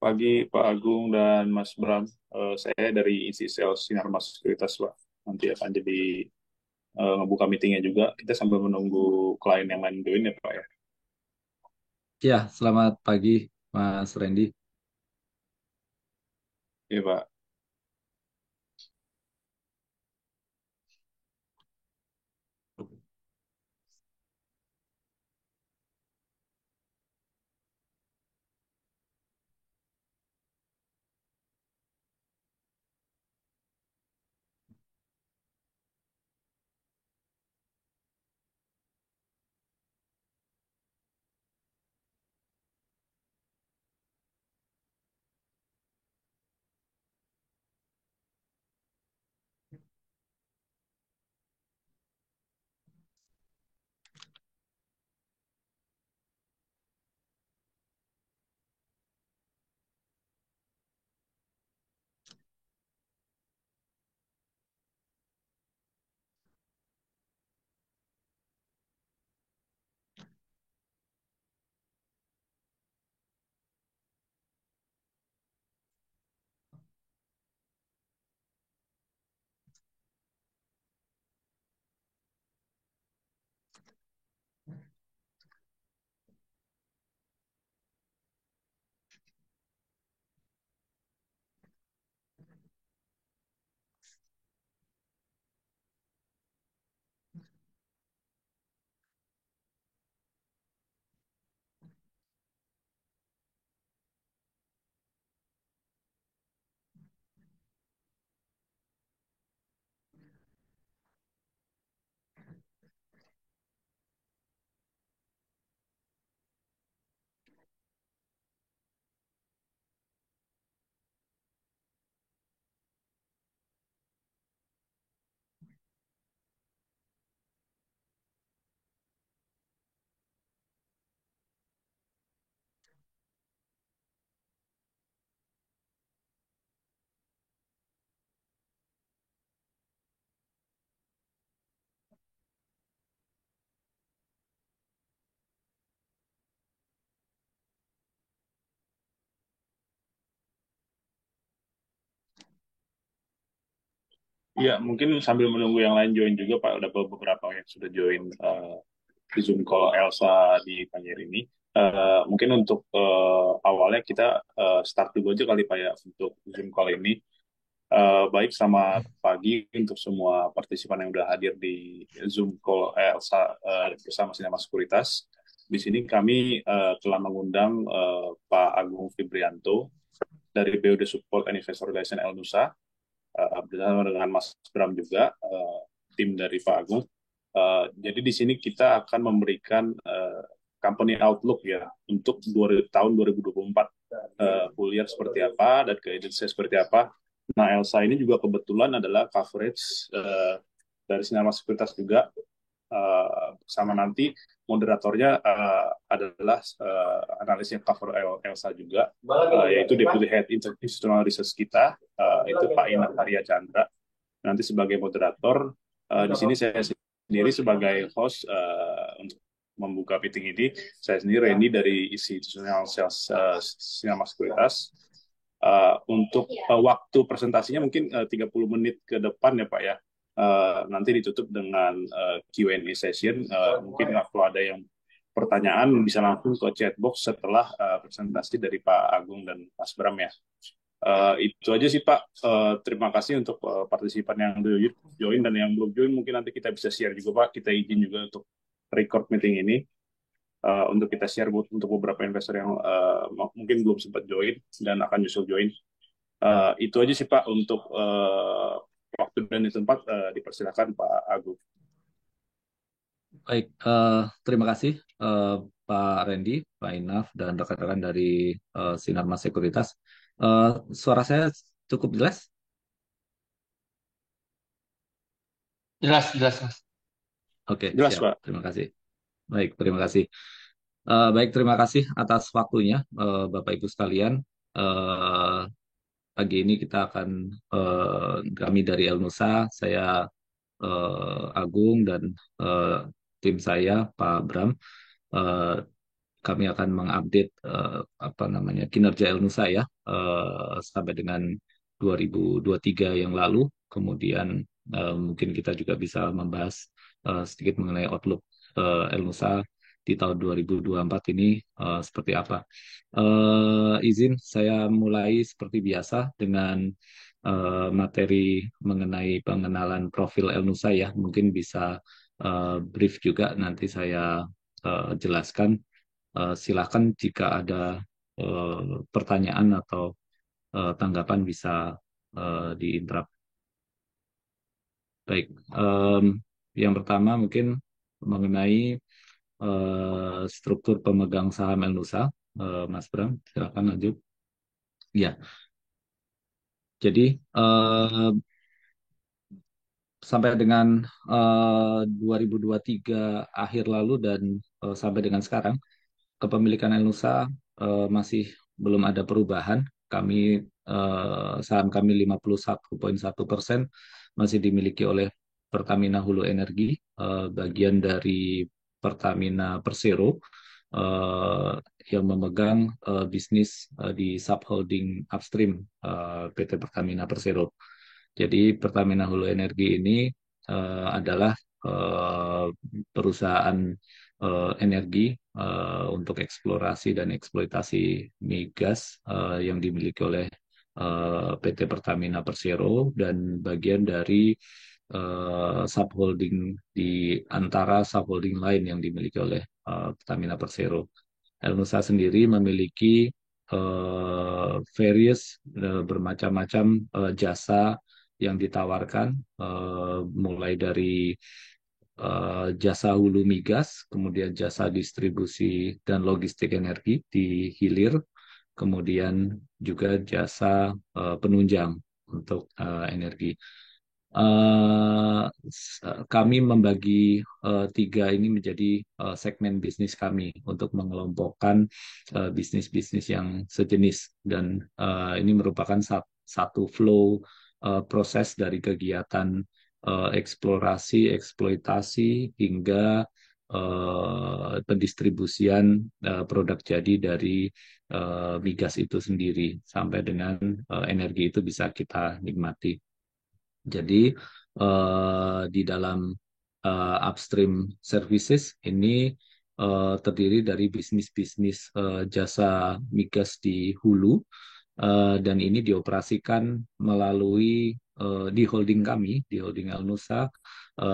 Pagi Pak Agung dan Mas Bram. Saya dari isi sales Sinar Mas Sekuritas, Pak. Nanti akan jadi ngebuka meetingnya juga. Kita sambil menunggu klien yang lain join ya, Pak ya. Ya, selamat pagi, Mas Randy. Iya, Pak. Iya, mungkin sambil menunggu yang lain join juga, Pak. Ada beberapa yang sudah join di Zoom call Elsa di Panjer ini. Mungkin untuk awalnya kita start dulu aja kali, Pak ya, untuk Zoom call ini. Baik, selamat pagi untuk semua partisipan yang sudah hadir di Zoom call bersama Sinema Sekuritas. Di sini kami telah mengundang Pak Agung Fibrianto dari BUD Support and Investor Relation El Nusa, bersama dengan Mas Bram juga, tim dari Pak Agung. Jadi di sini kita akan memberikan company outlook ya untuk tahun 2024, full year seperti apa dan guidance seperti apa. Nah, Elsa ini juga kebetulan adalah coverage dari Sinar Mas Sekuritas juga, sama nanti moderatornya adalah analisnya cover Elsa juga, yaitu Deputy Head Institutional Research kita, itu Pak Inar Arya Chandra. Nanti sebagai moderator, di sini saya sendiri sebagai host untuk membuka meeting ini. Saya sendiri Randy dari Institutional Sales Sinar Mas Sekuritas. Untuk waktu presentasinya mungkin 30 menit ke depan ya Pak ya. Nanti ditutup dengan Q&A session. Mungkin kalau ada yang pertanyaan bisa langsung ke chat box setelah presentasi dari Pak Agung dan Mas Bram ya. Itu aja sih Pak. Terima kasih untuk partisipan yang udah join dan yang belum join. Mungkin nanti kita bisa share juga Pak. Kita izin juga untuk record meeting ini, untuk kita share untuk beberapa investor yang mungkin belum sempat join dan akan nyusul join. Itu aja sih Pak untuk waktu dan di tempat. Dipersilakan Pak Agung. Baik, terima kasih Pak Randy, Pak Inaf, dan rekan-rekan dari Sinar Mas Sekuritas. Eh, Suara saya cukup jelas? Jelas, jelas, Mas. Oke, Jelas siap. Pak. Terima kasih. Baik, terima kasih. Baik, terima kasih atas waktunya, Bapak Ibu sekalian. Eh, Pagi ini kita akan, kami dari El Nusa, saya Agung dan eh, tim saya, Pak Bram, eh, kami akan mengupdate apa namanya kinerja Elnusa ya sampai dengan 2023 yang lalu. Kemudian mungkin kita juga bisa membahas sedikit mengenai outlook Elnusa di tahun 2024 ini seperti apa. Izin saya mulai seperti biasa dengan materi mengenai pengenalan profil Elnusa ya. Mungkin bisa brief juga nanti saya jelaskan. Silakan jika ada pertanyaan atau tanggapan bisa diinterap. Baik, yang pertama mungkin mengenai struktur pemegang saham Elnusa. Mas Bram, silakan lanjut. Ya, jadi sampai dengan 2023 akhir lalu dan sampai dengan sekarang, kepemilikan Elnusa masih belum ada perubahan. Saham kami 51,1% masih dimiliki oleh Pertamina Hulu Energi, bagian dari Pertamina Persero eh, yang memegang bisnis di subholding upstream PT Pertamina Persero. Jadi Pertamina Hulu Energi ini adalah eh, perusahaan energi untuk eksplorasi dan eksploitasi migas yang dimiliki oleh PT Pertamina Persero dan bagian dari subholding di antara subholding lain yang dimiliki oleh Pertamina Persero. Elnusa sendiri memiliki various bermacam-macam jasa yang ditawarkan, mulai dari jasa hulu migas, kemudian jasa distribusi dan logistik energi di hilir, kemudian juga jasa penunjang untuk energi. Kami membagi tiga ini menjadi segmen bisnis kami untuk mengelompokkan bisnis-bisnis yang sejenis dan ini merupakan satu flow proses dari kegiatan eksplorasi, eksploitasi hingga pendistribusian produk jadi dari migas itu sendiri sampai dengan energi itu bisa kita nikmati. Jadi di dalam upstream services ini terdiri dari bisnis-bisnis jasa migas di hulu dan ini dioperasikan melalui di holding kami, di holding Elnusa,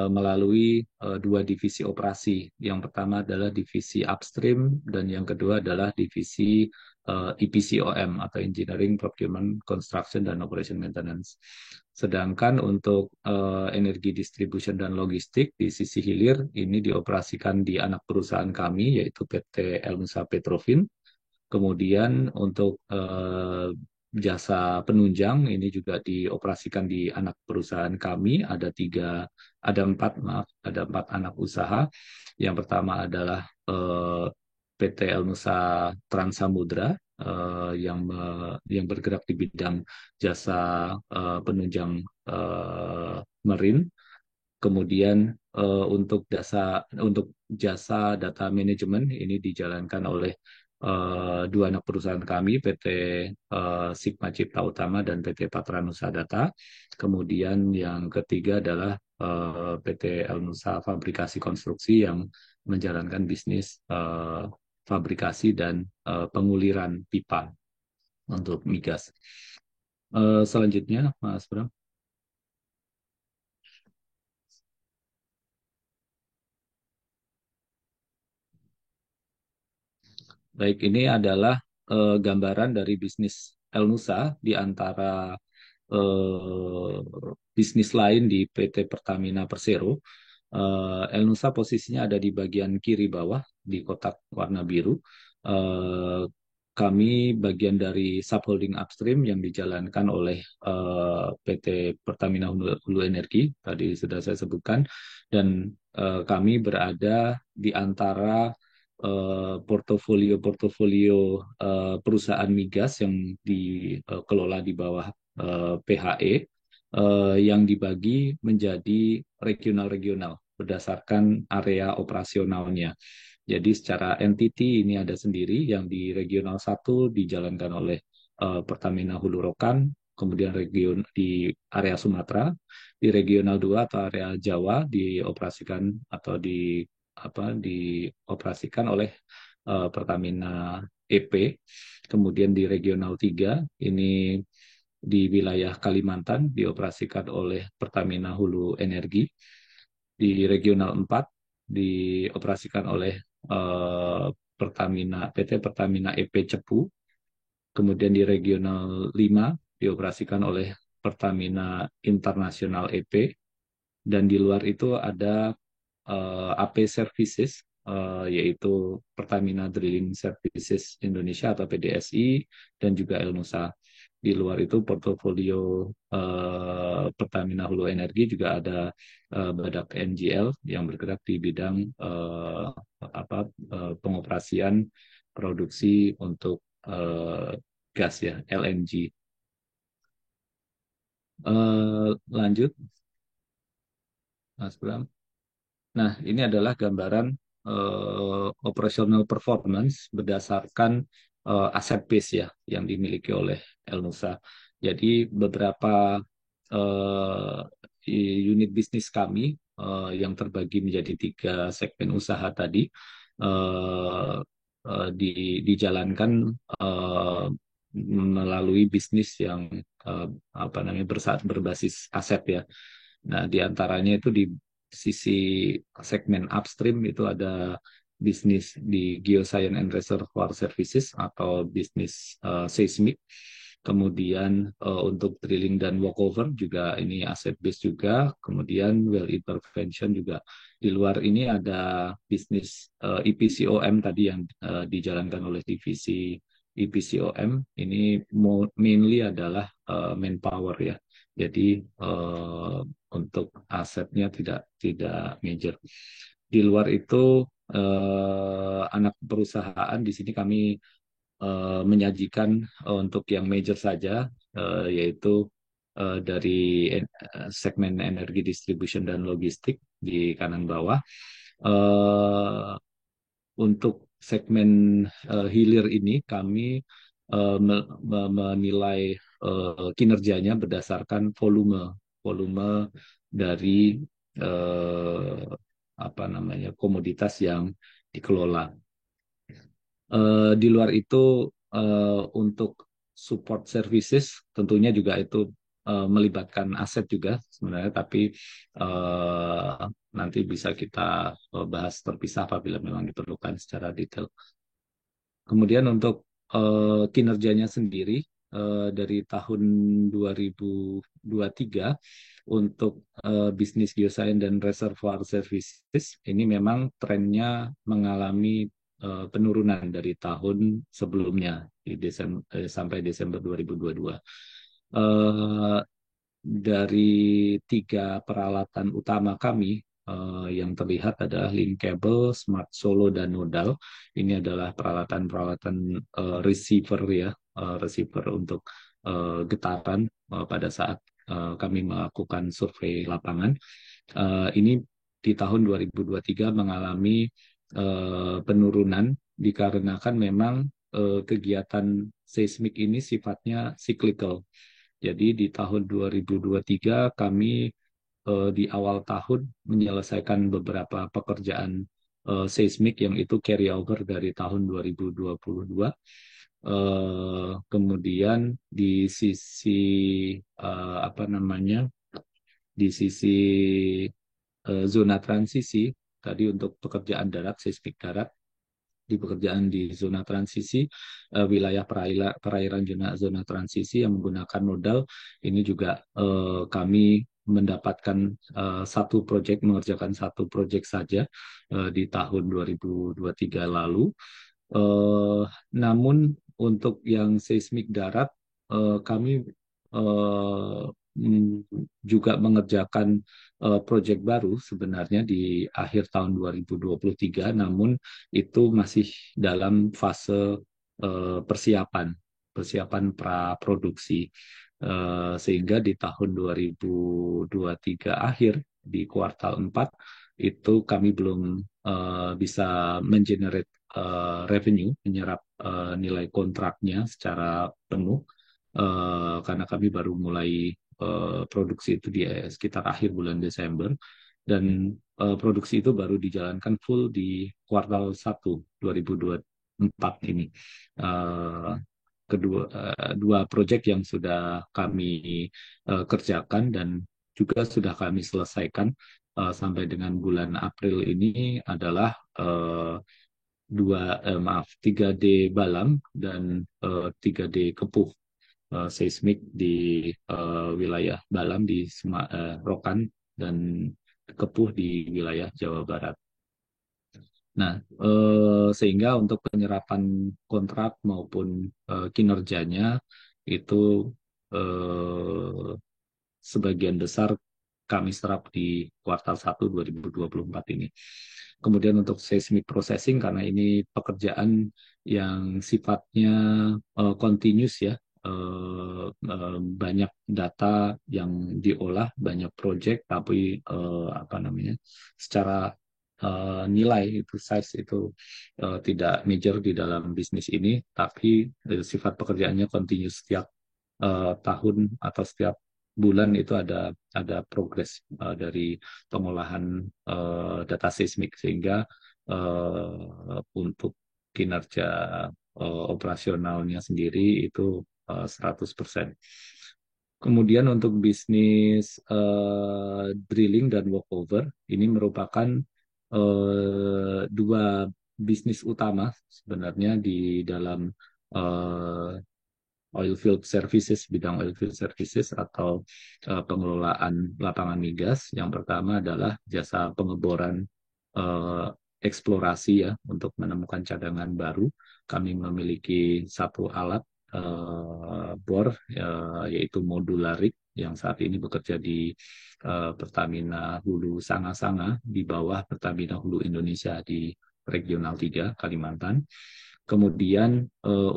melalui dua divisi operasi. Yang pertama adalah divisi upstream dan yang kedua adalah divisi EPCOM atau Engineering, Procurement, Construction, dan Operation Maintenance. Sedangkan untuk energi distribution dan logistik di sisi hilir ini dioperasikan di anak perusahaan kami yaitu PT Elnusa Petrofin. Kemudian untuk jasa penunjang ini juga dioperasikan di anak perusahaan kami. Ada empat anak usaha. Yang pertama adalah PT Elnusa Trans Samudra yang bergerak di bidang jasa penunjang marine. Kemudian untuk jasa data manajemen ini dijalankan oleh dua anak perusahaan kami, PT Sigma Cipta Utama dan PT Patranusa Data. Kemudian yang ketiga adalah PT Elnusa Fabrikasi Konstruksi yang menjalankan bisnis fabrikasi dan penguliran pipa untuk migas. Selanjutnya, Mas Bram. Baik, ini adalah gambaran dari bisnis Elnusa di antara eh, bisnis lain di PT Pertamina Persero. Elnusa posisinya ada di bagian kiri bawah di kotak warna biru. Eh, Kami bagian dari subholding upstream yang dijalankan oleh PT Pertamina Hulu Energi, tadi sudah saya sebutkan, dan kami berada di antara portofolio-portofolio perusahaan migas yang dikelola di bawah PHE yang dibagi menjadi regional-regional berdasarkan area operasionalnya. Jadi secara entity ini ada sendiri, yang di regional 1 dijalankan oleh Pertamina Hulu Rokan, kemudian di area Sumatera, di regional 2 atau area Jawa dioperasikan atau dioperasikan oleh Pertamina EP. Kemudian di regional 3 ini di wilayah Kalimantan dioperasikan oleh Pertamina Hulu Energi. Di regional 4 dioperasikan oleh PT Pertamina EP Cepu. Kemudian di regional 5 dioperasikan oleh Pertamina International EP. Dan di luar itu ada AP Services, yaitu Pertamina Drilling Services Indonesia atau PDSI, dan juga Elnusa. Di luar itu portofolio Pertamina Hulu Energi juga ada Badak NGL yang bergerak di bidang pengoperasian produksi untuk gas ya, LNG. Lanjut, Mas Bram. Nah, ini adalah gambaran operational performance berdasarkan aset base ya yang dimiliki oleh Elnusa. Jadi beberapa eh, unit bisnis kami yang terbagi menjadi 3 segmen usaha tadi eh, dijalankan eh, melalui bisnis yang berbasis aset ya. Nah, di antaranya itu di sisi segmen upstream itu ada bisnis di Geoscience and Reservoir Services atau bisnis seismik. Kemudian untuk drilling dan workover juga ini aset base juga. Kemudian well intervention juga. Di luar ini ada bisnis EPCOM tadi yang dijalankan oleh divisi EPCOM. Ini mainly adalah manpower ya. Jadi untuk asetnya tidak major. Di luar itu anak perusahaan di sini kami menyajikan untuk yang major saja, yaitu dari segmen energi distribution dan logistik di kanan bawah. Eh, untuk segmen hilir ini kami menilai kinerjanya berdasarkan volume volume dari eh, komoditas yang dikelola. Di luar itu untuk support services tentunya juga itu melibatkan aset juga sebenarnya, tapi eh, nanti bisa kita bahas terpisah apabila memang diperlukan secara detail. Kemudian untuk kinerjanya sendiri dari tahun 2023 untuk bisnis geoscience dan reservoir services ini memang trennya mengalami penurunan dari tahun sebelumnya di sampai Desember 2022. Eh, dari 3 peralatan utama kami yang terlihat adalah link cable, smart solo, dan nodal. Ini adalah peralatan-peralatan receiver ya, receiver untuk getaran pada saat kami melakukan survei lapangan. Ini di tahun 2023 mengalami penurunan dikarenakan memang kegiatan seismik ini sifatnya cyclical. Jadi di tahun 2023 kami di awal tahun menyelesaikan beberapa pekerjaan seismik yang itu carry over dari tahun 2022. Kemudian di sisi di sisi zona transisi tadi untuk pekerjaan darat, seismik darat, di pekerjaan di zona transisi, wilayah perairan zona transisi yang menggunakan nodal, ini juga kami mendapatkan mengerjakan satu proyek saja di tahun 2023 lalu. Eh, Namun untuk yang seismik darat, kami eh, juga mengerjakan proyek baru sebenarnya di akhir tahun 2023, namun itu masih dalam fase persiapan, persiapan praproduksi. Sehingga di tahun 2023 akhir, di kuartal 4, itu kami belum bisa mengenerate revenue, menyerap nilai kontraknya secara penuh, karena kami baru mulai produksi itu di sekitar akhir bulan Desember, dan produksi itu baru dijalankan full di kuartal 1 2024 ini. Eh, dua proyek yang sudah kami kerjakan dan juga sudah kami selesaikan sampai dengan bulan April ini adalah maaf, 3D Balam dan 3D Kepuh, seismik di wilayah Balam di Rokan, dan Kepuh di wilayah Jawa Barat. Nah, sehingga untuk penyerapan kontrak maupun kinerjanya itu eh, sebagian besar kami serap di kuartal 1 2024 ini. Kemudian untuk seismic processing, karena ini pekerjaan yang sifatnya continuous ya, banyak data yang diolah, banyak project, tapi apa namanya, secara nilai itu size itu tidak major di dalam bisnis ini, tapi sifat pekerjaannya continuous, setiap tahun atau setiap bulan itu ada progres dari pengolahan data seismik, sehingga untuk kinerja operasionalnya sendiri itu 100%. Kemudian untuk bisnis drilling dan workover, ini merupakan dua bisnis utama sebenarnya di dalam eh, oilfield services, bidang oilfield services atau pengelolaan lapangan migas. Yang pertama adalah jasa pengeboran eh, eksplorasi ya, untuk menemukan cadangan baru. Kami memiliki satu alat bor, yaitu modular rig, yang saat ini bekerja di Pertamina Hulu Sanga-Sanga, di bawah Pertamina Hulu Indonesia di Regional 3 Kalimantan. Kemudian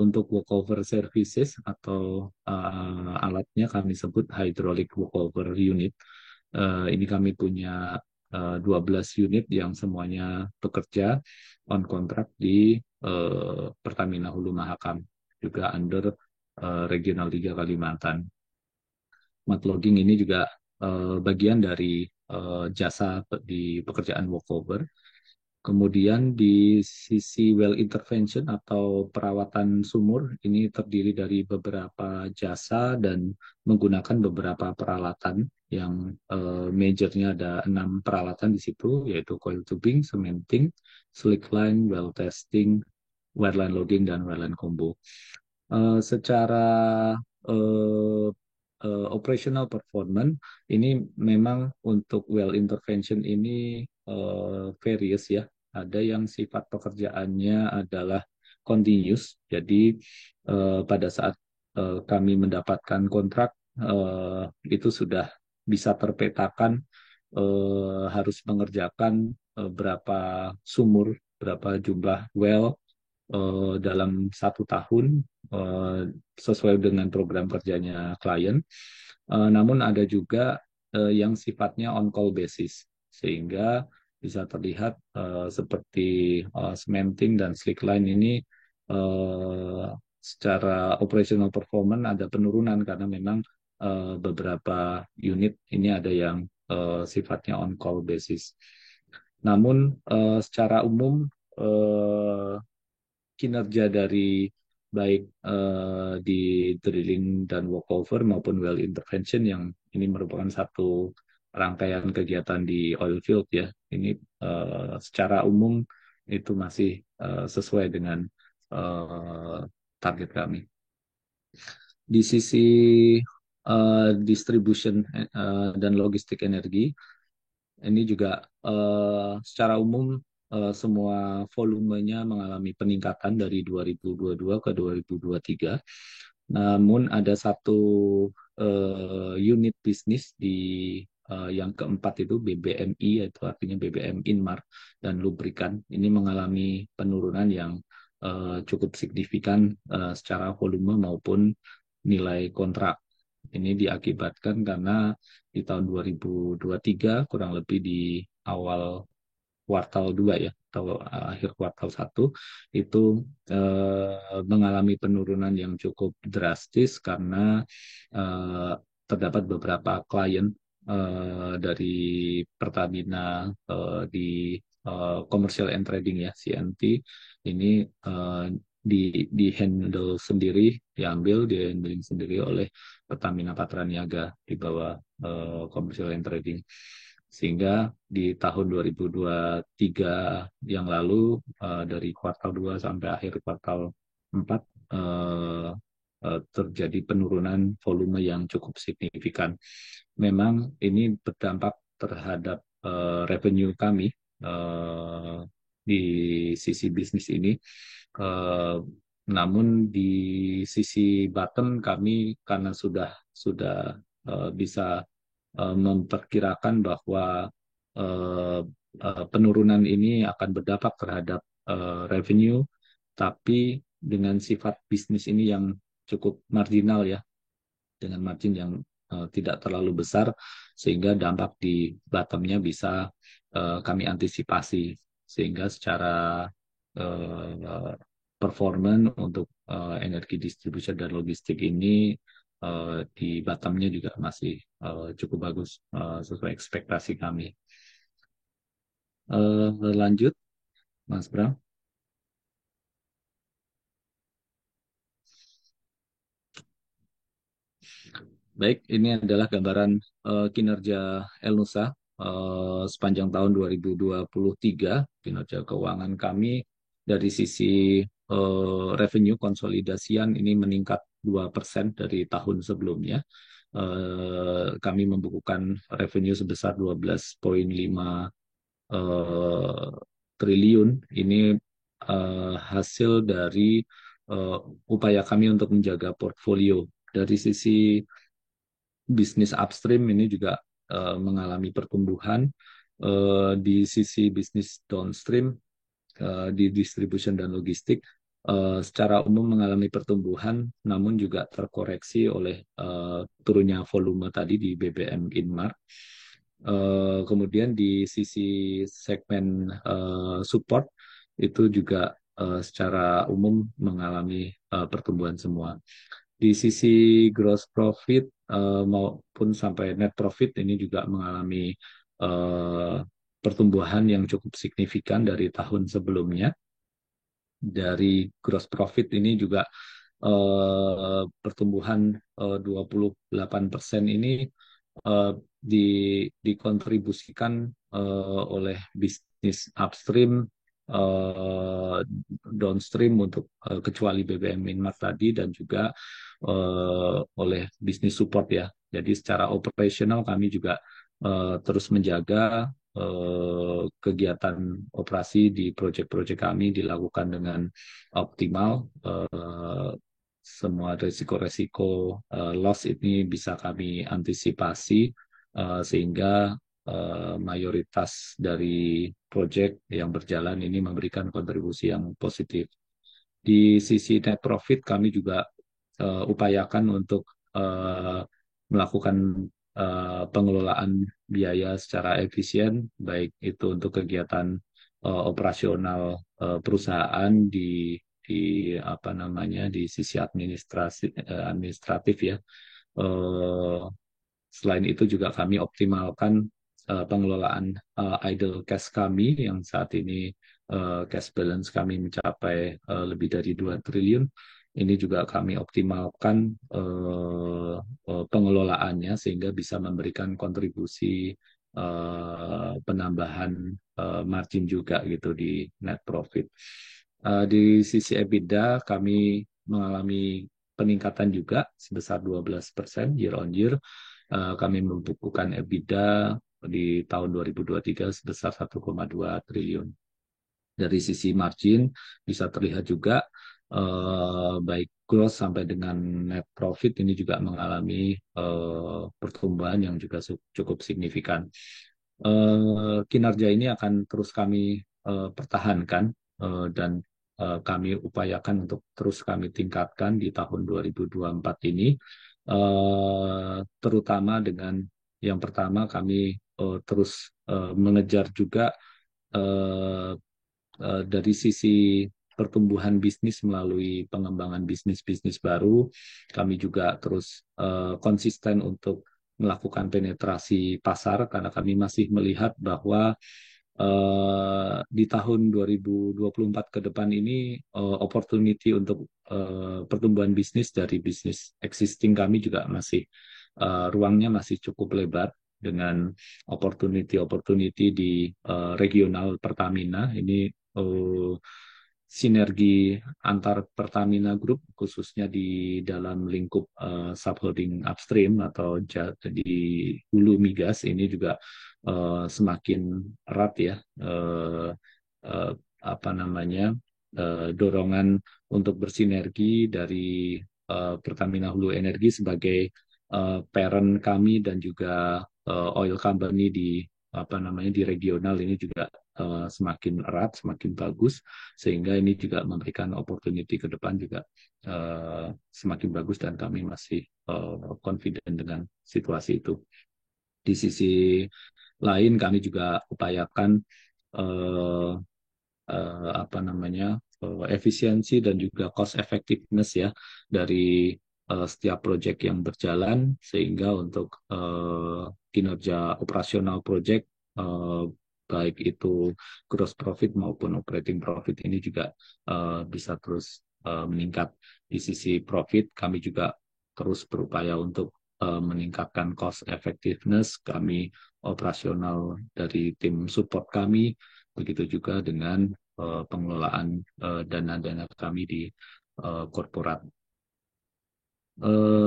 untuk walkover services atau alatnya kami sebut hydraulic walkover unit. Ini kami punya 12 unit yang semuanya bekerja on kontrak di Pertamina Hulu Mahakam, juga under Regional 3 Kalimantan. Mud logging ini juga bagian dari jasa di pekerjaan walkover. Kemudian di sisi well intervention atau perawatan sumur, ini terdiri dari beberapa jasa dan menggunakan beberapa peralatan yang majornya ada 6 peralatan di situ, yaitu coil tubing, cementing, slickline, well testing, wireline logging, dan wireline combo. Secara uh, operational performance, ini memang untuk well intervention ini various ya. Ada yang sifat pekerjaannya adalah continuous, jadi pada saat kami mendapatkan kontrak, itu sudah bisa terpetakan harus mengerjakan berapa sumur, berapa jumlah well dalam 1 tahun, eh, sesuai dengan program kerjanya klien. Namun ada juga yang sifatnya on call basis, sehingga bisa terlihat seperti cementing dan slickline ini secara operational performance ada penurunan, karena memang beberapa unit ini ada yang sifatnya on call basis. Namun secara umum kinerja dari baik di drilling dan workover maupun well intervention, yang ini merupakan satu rangkaian kegiatan di oil field ya. Ini secara umum itu masih sesuai dengan uh, target kami. Di sisi distribution dan logistik energi, ini juga secara umum semua volumenya mengalami peningkatan dari 2022 ke 2023. Namun ada satu unit bisnis di yang keempat, itu BBMI, yaitu artinya BBM Inmar dan lubrikan. Ini mengalami penurunan yang cukup signifikan secara volume maupun nilai kontrak. Ini diakibatkan karena di tahun 2023, kurang lebih di awal kuartal 2 ya, atau akhir kuartal 1 itu mengalami penurunan yang cukup drastis karena eh, terdapat beberapa klien dari Pertamina di Commercial and Trading ya, CNT ini di handle sendiri, diambil, di handling sendiri oleh Pertamina Patraniaga di bawah Commercial and Trading. Sehingga di tahun 2023 yang lalu dari kuartal 2 sampai akhir kuartal 4 eh, terjadi penurunan volume yang cukup signifikan. Memang ini berdampak terhadap revenue kami eh, di sisi bisnis ini. Eh, Namun di sisi bottom kami karena sudah bisa memperkirakan bahwa eh, penurunan ini akan berdampak terhadap revenue, tapi dengan sifat bisnis ini yang cukup marginal ya, dengan margin yang tidak terlalu besar, sehingga dampak di bottomnya bisa kami antisipasi, sehingga secara uh, performan untuk energi distribution dan logistik ini di bottomnya juga masih cukup bagus sesuai ekspektasi kami. Lanjut, Mas Bram. Baik, ini adalah gambaran kinerja Elnusa sepanjang tahun 2023. Kinerja keuangan kami dari sisi revenue konsolidasian ini meningkat 2% dari tahun sebelumnya. Kami membukukan revenue sebesar 12,5 eh, triliun. Ini hasil dari eh, upaya kami untuk menjaga portfolio. Dari sisi bisnis upstream ini juga mengalami pertumbuhan. Di sisi bisnis downstream di distribution dan logistik secara umum mengalami pertumbuhan, namun juga terkoreksi oleh turunnya volume tadi di BBM Inmart. Kemudian di sisi segmen support itu juga secara umum mengalami pertumbuhan semua. Di sisi gross profit maupun sampai net profit ini juga mengalami eh, pertumbuhan yang cukup signifikan dari tahun sebelumnya. Dari gross profit ini juga pertumbuhan 28% ini eh, dikontribusikan oleh bisnis upstream, eh, downstream untuk kecuali BBM Minmart tadi, dan juga oleh bisnis support ya. Jadi secara operasional kami juga terus menjaga kegiatan operasi di proyek-proyek kami dilakukan dengan optimal. Semua resiko-resiko loss ini bisa kami antisipasi sehingga mayoritas dari proyek yang berjalan ini memberikan kontribusi yang positif. Di sisi net profit kami juga upayakan untuk uh, melakukan pengelolaan biaya secara efisien, baik itu untuk kegiatan operasional perusahaan di apa namanya di sisi administratif ya. Eh, Selain itu juga kami optimalkan pengelolaan idle cash kami yang saat ini cash balance kami mencapai lebih dari 2 triliun. Ini juga kami optimalkan pengelolaannya sehingga bisa memberikan kontribusi penambahan margin juga gitu di net profit. Di sisi EBITDA kami mengalami peningkatan juga sebesar 12% year on year. Kami membukukan EBITDA di tahun 2023 sebesar 1,2 triliun. Dari sisi margin bisa terlihat juga baik gross sampai dengan net profit ini juga mengalami pertumbuhan yang juga cukup signifikan. Kinerja ini akan terus kami pertahankan dan kami upayakan untuk terus kami tingkatkan di tahun 2024 ini, terutama dengan yang pertama kami terus mengejar juga eh, dari sisi pertumbuhan bisnis melalui pengembangan bisnis-bisnis baru, kami juga terus konsisten untuk melakukan penetrasi pasar karena kami masih melihat bahwa di tahun 2024 ke depan ini opportunity untuk pertumbuhan bisnis dari bisnis existing kami juga masih ruangnya masih cukup lebar dengan opportunity-opportunity di regional Pertamina. Ini eh, sinergi antar Pertamina Group khususnya di dalam lingkup subholding upstream atau di hulu migas ini juga semakin erat ya, eh, apa namanya, dorongan untuk bersinergi dari Pertamina Hulu Energi sebagai parent kami dan juga oil company di apa namanya di regional ini juga semakin erat, semakin bagus, sehingga ini juga memberikan opportunity ke depan juga semakin bagus dan kami masih confident dengan situasi itu. Di sisi lain kami juga upayakan eh, apa namanya efisiensi dan juga cost effectiveness ya dari setiap proyek yang berjalan sehingga untuk kinerja operasional proyek eh, baik itu gross profit maupun operating profit ini juga bisa terus meningkat. Di sisi profit kami juga terus berupaya untuk meningkatkan cost effectiveness kami operasional dari tim support kami. Begitu juga dengan pengelolaan dana-dana kami di korporat.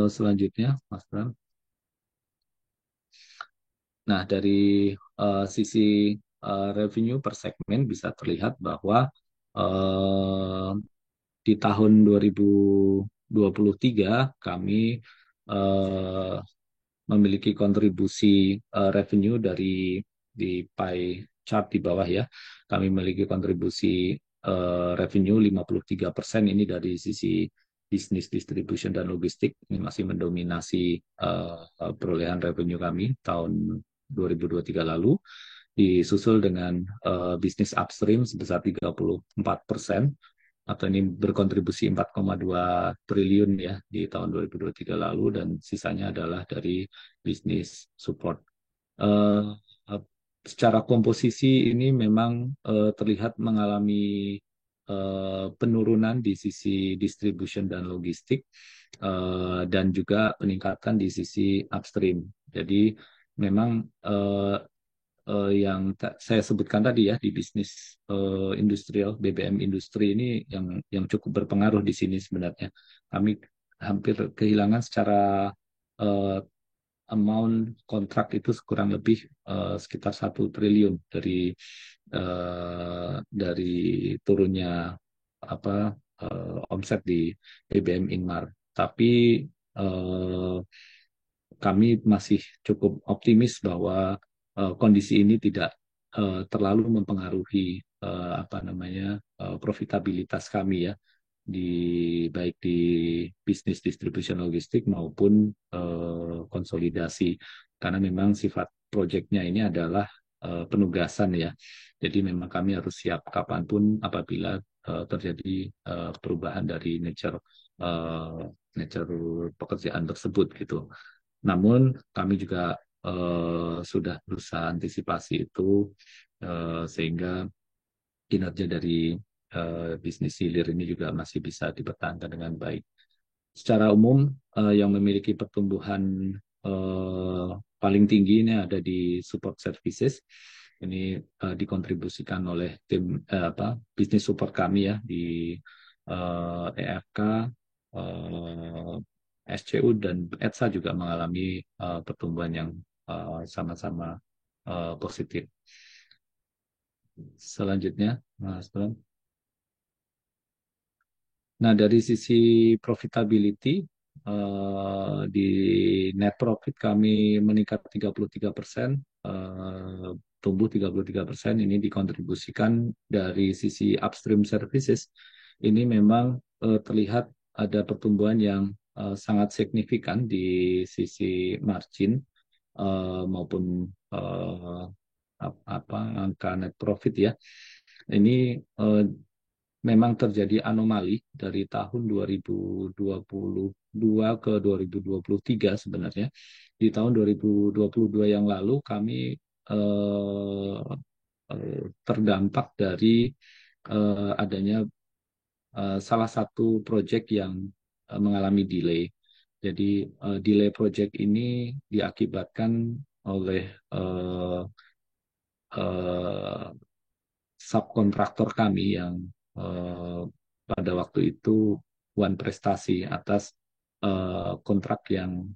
Selanjutnya, Mas Bram. Nah, dari sisi revenue per segmen bisa terlihat bahwa uh, di tahun 2023 kami uh, memiliki kontribusi revenue dari di pie chart di bawah ya. Kami memiliki kontribusi revenue 53% ini dari sisi bisnis distribution dan logistik. Ini masih mendominasi perolehan revenue kami tahun 2023 lalu. Disusul dengan bisnis upstream sebesar 34%, atau ini berkontribusi 4,2 triliun ya di tahun 2023 lalu, dan sisanya adalah dari bisnis support. Uh, Secara komposisi ini memang terlihat mengalami penurunan di sisi distribution dan logistik dan juga peningkatan di sisi upstream. Jadi memang yang saya sebutkan tadi ya di bisnis industrial BBM industri ini yang cukup berpengaruh di sini sebenarnya. Kami hampir kehilangan secara uh, amount kontrak itu kurang lebih sekitar 1 triliun dari turunnya apa omset di BBM Inmar. Tapi uh, kami masih cukup optimis bahwa kondisi ini tidak terlalu mempengaruhi apa namanya profitabilitas kami ya di baik di bisnis distribution logistik maupun konsolidasi, karena memang sifat proyeknya ini adalah penugasan ya. Jadi memang kami harus siap kapanpun apabila terjadi perubahan dari uh, nature pekerjaan tersebut gitu. Namun kami juga sudah berusaha antisipasi itu sehingga kinerja dari bisnis hilir ini juga masih bisa dipertahankan dengan baik. Secara umum yang memiliki pertumbuhan paling tinggi ini ada di support services. Ini dikontribusikan oleh tim bisnis support kami ya di EFK, eh, SCU dan ETSA juga mengalami pertumbuhan yang sama-sama positif. Selanjutnya, Mas Bram. Nah, dari sisi profitability, di net profit kami meningkat 33%, tumbuh 33%, ini dikontribusikan dari sisi upstream services. Ini memang terlihat ada pertumbuhan yang sangat signifikan di sisi margin maupun angka net profit ya. Ini memang terjadi anomali dari tahun 2022 ke 2023 sebenarnya. Di tahun 2022 yang lalu kami eh, terdampak dari adanya salah satu proyek yang mengalami delay. Jadi delay project ini diakibatkan oleh eh, subkontraktor kami yang eh, pada waktu itu One Prestasi atas kontrak yang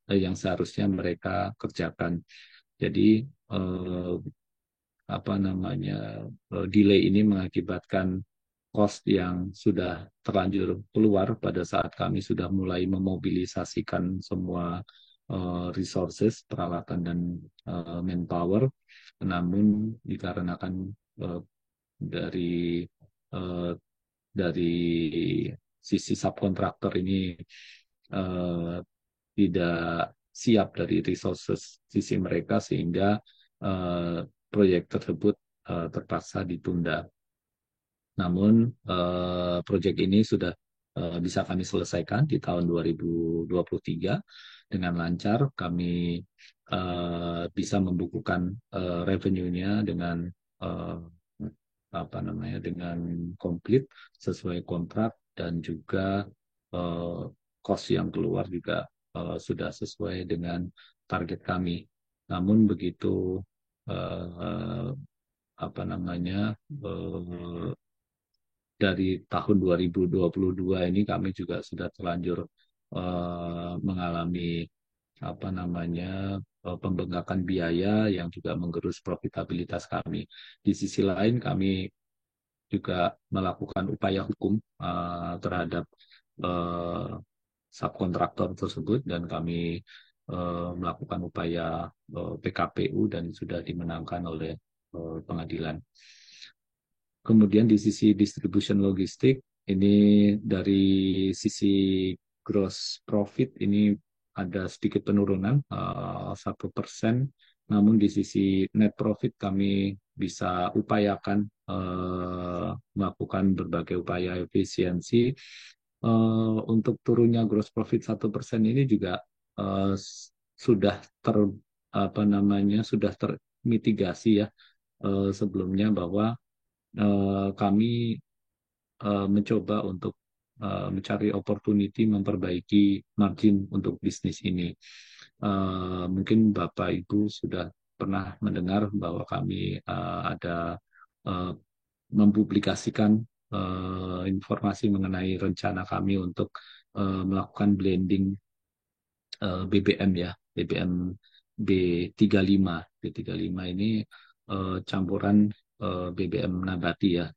yang seharusnya mereka kerjakan. Jadi eh, apa namanya delay ini mengakibatkan cost yang sudah terlanjur keluar pada saat kami sudah mulai memobilisasikan semua resources, peralatan dan manpower. Namun dikarenakan eh, dari eh, dari sisi subkontraktor ini eh, tidak siap dari resources sisi mereka sehingga eh, proyek tersebut terpaksa ditunda. Namun proyek ini sudah bisa kami selesaikan di tahun 2023 dengan lancar. Kami bisa membukukan revenue-nya dengan eh, apa namanya dengan komplit sesuai kontrak dan juga eh, cost yang keluar juga sudah sesuai dengan target kami. Namun begitu eh, apa namanya dari tahun 2022 ini kami juga sudah terlanjur mengalami apa namanya pembengkakan biaya yang juga menggerus profitabilitas kami. Di sisi lain kami juga melakukan upaya hukum terhadap eh, subkontraktor tersebut dan kami melakukan upaya PKPU dan sudah dimenangkan oleh pengadilan. Kemudian di sisi distribution logistik, ini dari sisi gross profit ini ada sedikit penurunan 1%. Namun di sisi net profit kami bisa upayakan melakukan berbagai upaya efisiensi. Untuk turunnya gross profit 1% ini juga sudah apa namanya sudah termitigasi ya sebelumnya bahwa kami mencoba untuk mencari opportunity memperbaiki margin untuk bisnis ini. Mungkin Bapak Ibu sudah pernah mendengar bahwa kami ada uh, mempublikasikan informasi mengenai rencana kami untuk melakukan blending BBM ya, BBM B35. B35 ini campuran BBM nabati ya,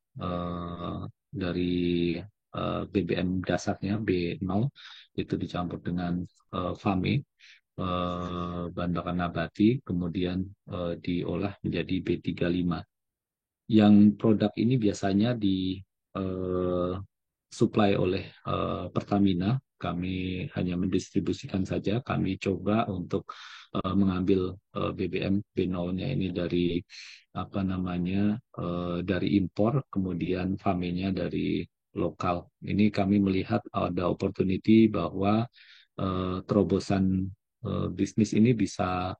dari BBM dasarnya B0 itu dicampur dengan FAME, bahan bakar nabati, kemudian diolah menjadi B35. Yang produk ini biasanya di supply oleh Pertamina. Kami hanya mendistribusikan saja. Kami coba untuk mengambil BBM B0-nya ini dari apa namanya dari impor, kemudian FAME-nya dari lokal. Ini kami melihat ada opportunity bahwa terobosan bisnis ini bisa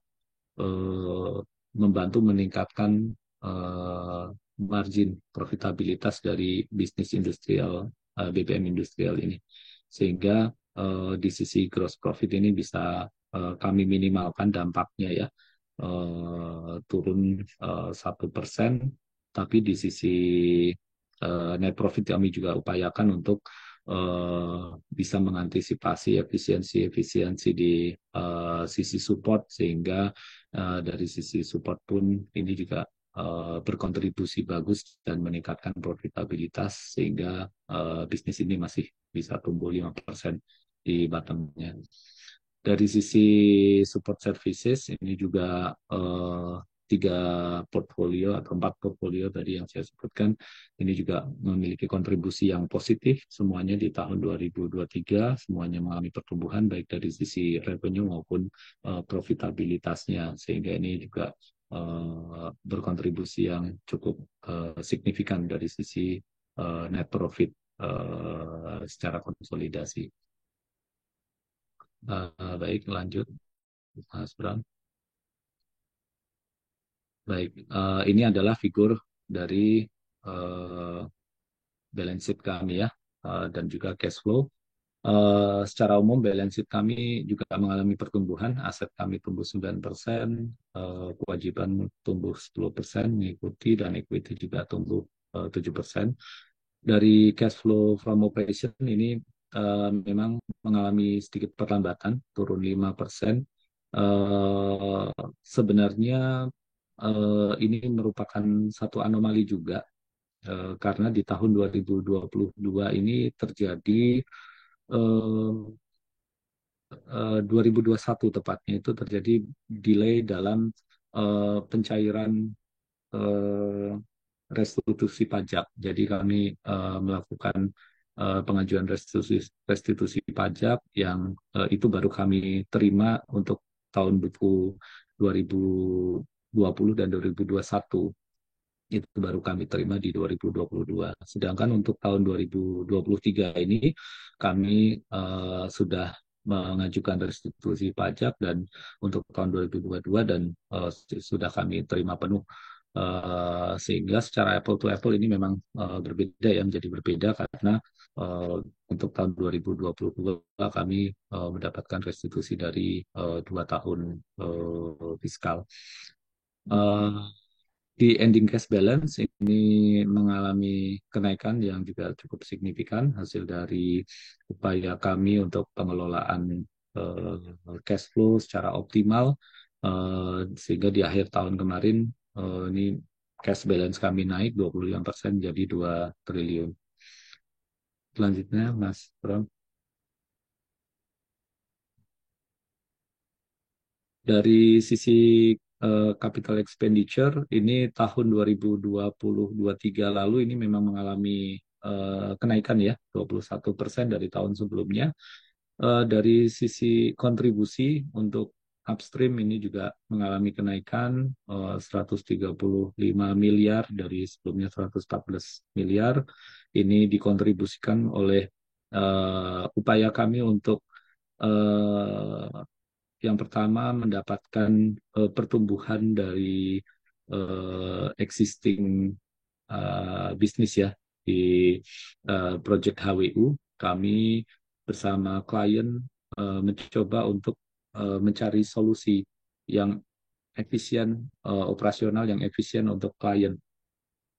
membantu meningkatkan eh, margin profitabilitas dari bisnis industrial BBM industrial ini, sehingga di sisi gross profit ini bisa kami minimalkan dampaknya ya, turun 1%, tapi di sisi net profit kami juga upayakan untuk bisa mengantisipasi efisiensi di sisi support sehingga dari sisi support pun ini juga berkontribusi bagus dan meningkatkan profitabilitas sehingga bisnis ini masih bisa tumbuh 5% di bottomnya. Dari sisi support services ini juga tiga portfolio atau empat portfolio tadi yang saya sebutkan ini juga memiliki kontribusi yang positif semuanya di tahun 2023, semuanya mengalami pertumbuhan baik dari sisi revenue maupun profitabilitasnya, sehingga ini juga berkontribusi yang cukup signifikan dari sisi net profit secara konsolidasi. Baik, lanjut, Mas Bram. Baik, ini adalah figur dari uh, balance sheet kami ya, dan juga cash flow. Secara umum balance sheet kami juga mengalami pertumbuhan, aset kami tumbuh 9%, kewajiban tumbuh 10%, mengikuti dan equity juga tumbuh 7%. Dari cash flow from operation ini memang mengalami sedikit perlambatan, turun 5%. Sebenarnya ini merupakan satu anomali juga, karena di tahun 2022 ini terjadi, 2021 tepatnya itu terjadi delay dalam pencairan eh, restitusi pajak. Jadi kami melakukan pengajuan restitusi pajak yang itu baru kami terima untuk tahun buku 2020 dan 2021. Itu baru kami terima di 2022. Sedangkan untuk tahun 2023 ini kami sudah mengajukan restitusi pajak dan untuk tahun 2022 dan sudah kami terima penuh. Sehingga secara apple to apple ini memang berbeda ya, menjadi berbeda karena untuk tahun 2022 kami mendapatkan restitusi dari 2 tahun fiskal. Uh, di ending cash balance ini mengalami kenaikan yang juga cukup signifikan hasil dari upaya kami untuk pengelolaan cash flow secara optimal, sehingga di akhir tahun kemarin ini cash balance kami naik 25% jadi 2 triliun. Selanjutnya Mas Bram. Dari sisi capital expenditure ini tahun 2020-23 lalu ini memang mengalami kenaikan ya, 21% dari tahun sebelumnya. Dari sisi kontribusi untuk upstream ini juga mengalami kenaikan 135 miliar dari sebelumnya 114 miliar. Ini dikontribusikan oleh upaya kami untuk eh, yang pertama mendapatkan pertumbuhan dari existing bisnis ya di Project HWU. Kami bersama klien mencoba untuk mencari solusi yang efisien, operasional yang efisien untuk klien,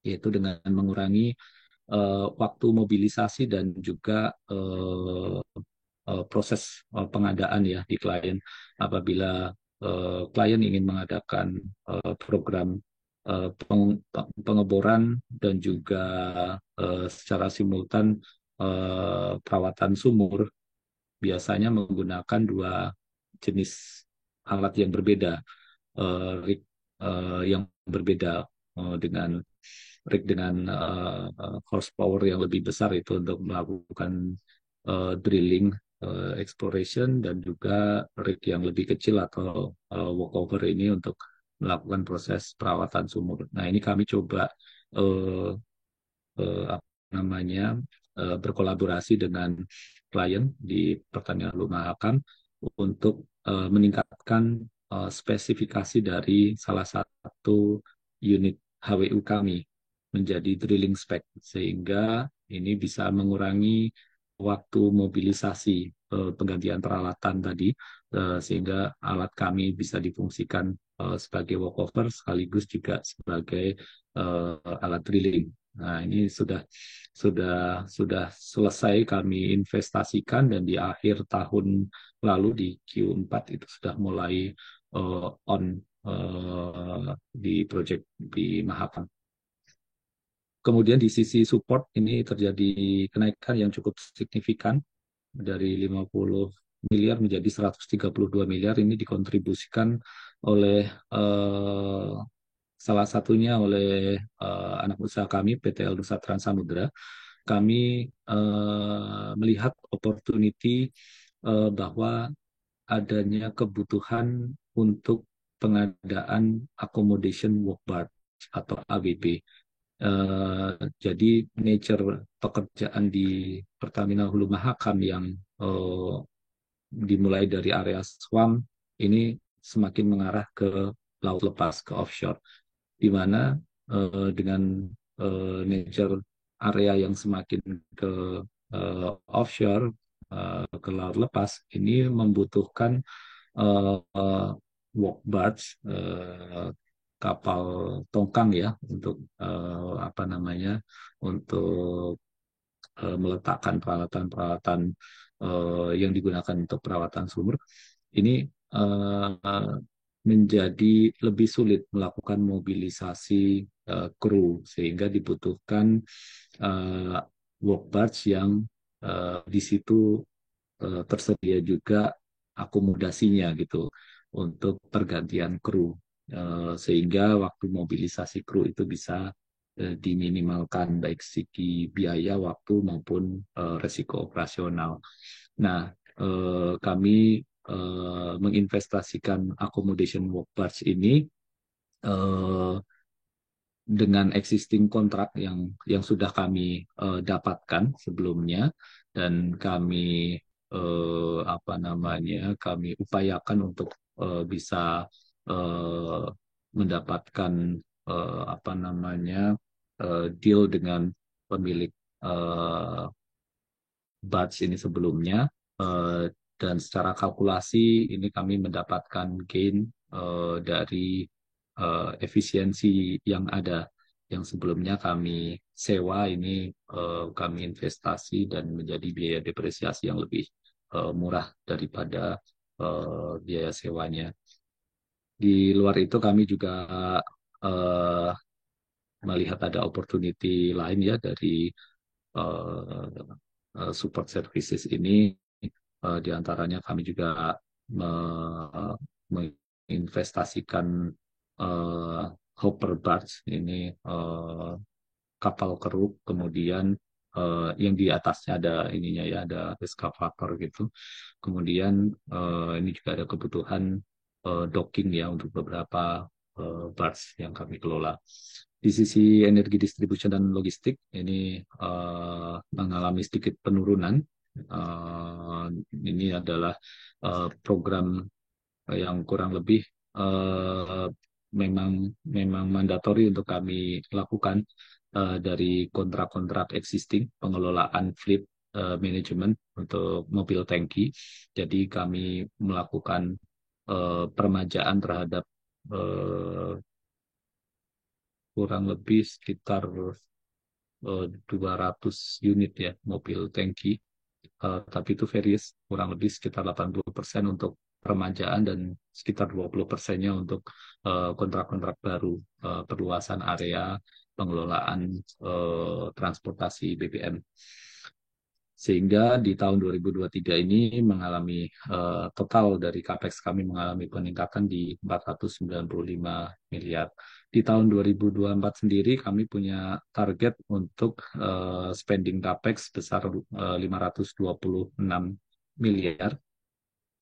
yaitu dengan mengurangi waktu mobilisasi dan juga proses pengadaan ya di klien. Apabila klien ingin mengadakan program pengeboran dan juga secara simultan perawatan sumur, biasanya menggunakan 2 jenis alat yang berbeda, rig yang berbeda, dengan rig dengan horsepower yang lebih besar itu untuk melakukan drilling, exploration, dan juga rig yang lebih kecil atau walkover ini untuk melakukan proses perawatan sumur. Nah, ini kami coba uh, apa namanya berkolaborasi dengan klien di Pertanian Lumahakam untuk meningkatkan spesifikasi dari salah satu unit HWU kami menjadi drilling spec, sehingga ini bisa mengurangi waktu mobilisasi penggantian peralatan tadi, sehingga alat kami bisa difungsikan sebagai walkover sekaligus juga sebagai alat drilling. Nah, ini sudah selesai kami investasikan dan di akhir tahun lalu di Q4 itu sudah mulai on di project di Mahakam. Kemudian di sisi support ini terjadi kenaikan yang cukup signifikan dari 50 miliar menjadi 132 miliar. Ini dikontribusikan oleh salah satunya oleh anak usaha kami PT El Nusa Trans Samudra. Kami melihat opportunity bahwa adanya kebutuhan untuk pengadaan accommodation work barge atau AWB. Jadi nature pekerjaan di Pertamina Hulu Mahakam yang eh, dimulai dari area swamp ini semakin mengarah ke laut lepas, ke offshore, di mana dengan nature area yang semakin ke offshore, ke laut lepas, ini membutuhkan uh, walk barge, kapal tongkang ya, untuk apa namanya, untuk meletakkan peralatan-peralatan yang digunakan untuk perawatan sumur. Ini uh, menjadi lebih sulit melakukan mobilisasi kru, sehingga dibutuhkan uh, walk barge yang di situ tersedia juga akomodasinya gitu untuk pergantian kru. Sehingga waktu mobilisasi kru itu bisa diminimalkan baik segi biaya, waktu maupun resiko operasional. Nah, kami menginvestasikan accommodation work barge ini eh, dengan existing kontrak yang sudah kami dapatkan sebelumnya, dan kami apa namanya, kami upayakan untuk bisa eh, mendapatkan apa namanya, deal dengan pemilik eh, batch ini sebelumnya. Eh, dan secara kalkulasi ini kami mendapatkan gain dari efisiensi yang ada, yang sebelumnya kami sewa, ini kami investasi dan menjadi biaya depresiasi yang lebih murah daripada biaya sewanya. Di luar itu kami juga eh, melihat ada opportunity lain ya dari support services ini. Di antaranya kami juga menginvestasikan uh, hopper barge, ini kapal keruk, kemudian yang di atasnya ada ininya ya, ada eskavator gitu. Kemudian ini juga ada kebutuhan docking ya untuk beberapa barge yang kami kelola. Di sisi energi distribution dan logistik ini mengalami sedikit penurunan. Ini adalah program yang kurang lebih eh, memang memang mandatori untuk kami lakukan dari kontrak-kontrak existing pengelolaan fleet management untuk mobil tangki. Jadi kami melakukan permajaan terhadap eh, kurang lebih sekitar 200 unit ya mobil tangki. Tapi itu varies, kurang lebih sekitar 80% untuk permajaan dan sekitar 20%-nya untuk kontrak-kontrak baru, perluasan area pengelolaan transportasi BBM. Sehingga di tahun 2023 ini mengalami total dari CAPEX kami mengalami peningkatan di 495 miliar. Di tahun 2024 sendiri kami punya target untuk spending CAPEX sebesar 526 miliar.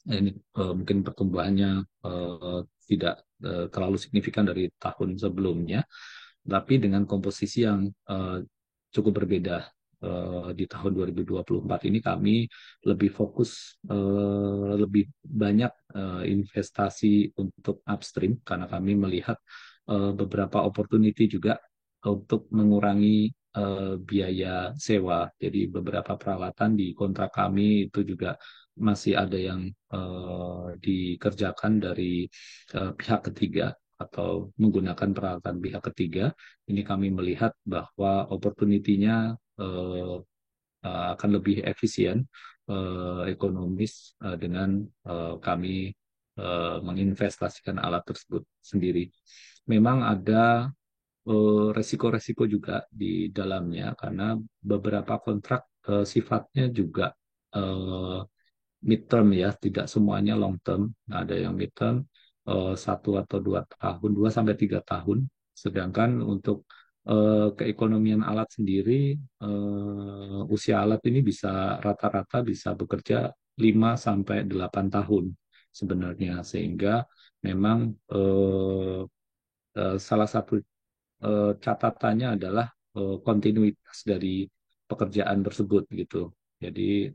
Ini mungkin pertumbuhannya tidak terlalu signifikan dari tahun sebelumnya, tapi dengan komposisi yang cukup berbeda. Di tahun 2024 ini kami lebih fokus, lebih banyak investasi untuk upstream, karena kami melihat beberapa opportunity juga untuk mengurangi biaya sewa. Jadi beberapa peralatan di kontrak kami itu juga masih ada yang dikerjakan dari pihak ketiga atau menggunakan peralatan pihak ketiga. Ini kami melihat bahwa opportunity-nya akan lebih efisien, ekonomis, dengan kami menginvestasikan alat tersebut sendiri. Memang ada resiko-resiko juga di dalamnya, karena beberapa kontrak sifatnya juga eh, midterm ya, tidak semuanya long term. Nah, ada yang midterm 1 atau 2 tahun, 2 sampai 3 tahun. Sedangkan untuk keekonomian alat sendiri, usia alat ini bisa rata-rata bisa bekerja 5 sampai 8 tahun sebenarnya, sehingga memang salah satu catatannya adalah kontinuitas dari pekerjaan tersebut gitu. Jadi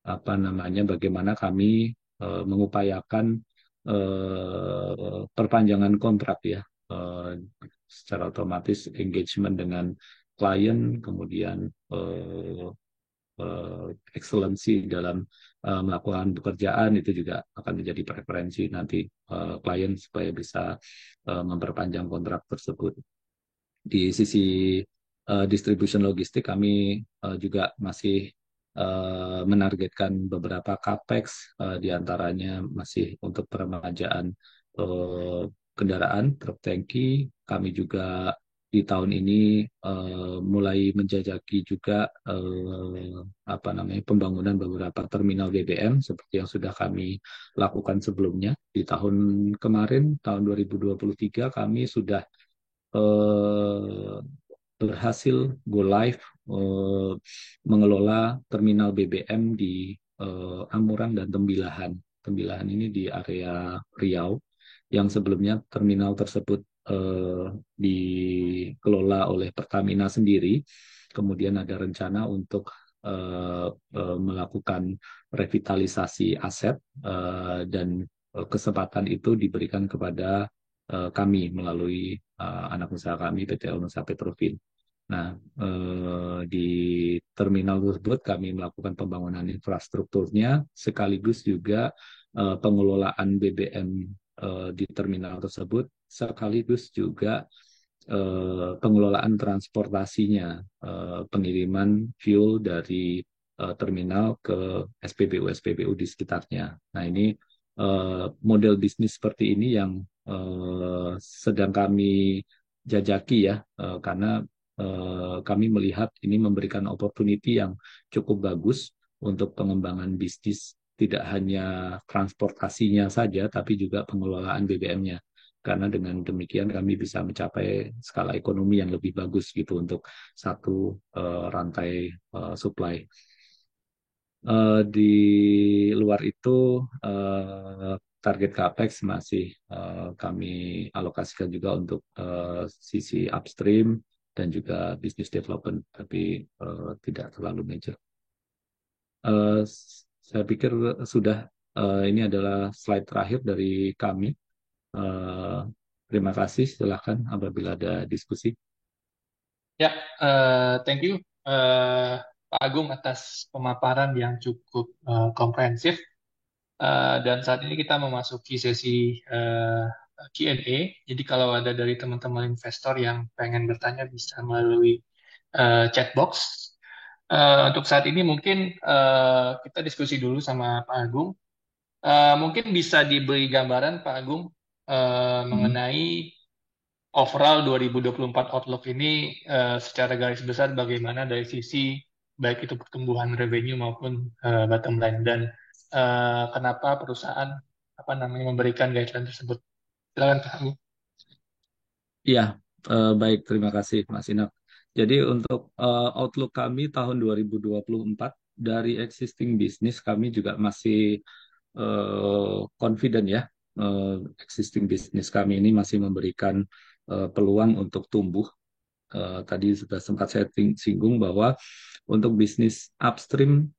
apa namanya bagaimana kami mengupayakan perpanjangan kontrak ya, eh, secara otomatis engagement dengan klien, kemudian eh, excellency dalam melakukan pekerjaan itu juga akan menjadi preferensi nanti klien supaya bisa memperpanjang kontrak tersebut. Di sisi distribution logistik kami juga masih menargetkan beberapa capex, di antaranya masih untuk peremajaan eh, kendaraan truk tangki. Kami juga di tahun ini mulai menjajaki juga apa namanya pembangunan beberapa terminal BBM seperti yang sudah kami lakukan sebelumnya. Di tahun kemarin, tahun 2023, kami sudah eh, berhasil go live eh, mengelola terminal BBM di Amurang dan Tembilahan. Tembilahan ini di area Riau, yang sebelumnya terminal tersebut dikelola oleh Pertamina sendiri. Kemudian ada rencana untuk melakukan revitalisasi aset, dan kesempatan itu diberikan kepada kami melalui anak usaha kami PT Nusa Petrofin. Nah, di terminal tersebut kami melakukan pembangunan infrastrukturnya sekaligus juga pengelolaan BBM di terminal tersebut sekaligus juga pengelolaan transportasinya, pengiriman fuel dari terminal ke SPBU-SPBU di sekitarnya. Nah, ini model bisnis seperti ini yang sedang kami jajaki ya, karena kami melihat ini memberikan opportunity yang cukup bagus untuk pengembangan bisnis, tidak hanya transportasinya saja, tapi juga pengelolaan BBM-nya. Karena dengan demikian kami bisa mencapai skala ekonomi yang lebih bagus gitu untuk satu rantai supply. Di luar itu target capex masih kami alokasikan juga untuk sisi upstream dan juga business development, tapi tidak terlalu major. Saya pikir sudah, ini adalah slide terakhir dari kami. Eh, Terima kasih, silakan apabila ada diskusi. Ya, thank you Pak Agung atas pemaparan yang cukup komprehensif. Dan saat ini kita memasuki sesi Q&A. Jadi kalau ada dari teman-teman investor yang pengen bertanya bisa melalui chat box. Untuk saat ini mungkin kita diskusi dulu sama Pak Agung. Mungkin bisa diberi gambaran Pak Agung Hmm. mengenai overall 2024 outlook ini secara garis besar bagaimana dari sisi baik itu pertumbuhan revenue maupun bottom line, dan kenapa perusahaan apa namanya memberikan guideline tersebut. Silakan Pak Agung. Iya, baik, terima kasih Mas Inak. Jadi untuk outlook kami tahun 2024 dari existing business kami juga masih confident ya. Existing business kami ini masih memberikan peluang untuk tumbuh. Tadi sudah sempat saya singgung bahwa untuk bisnis upstream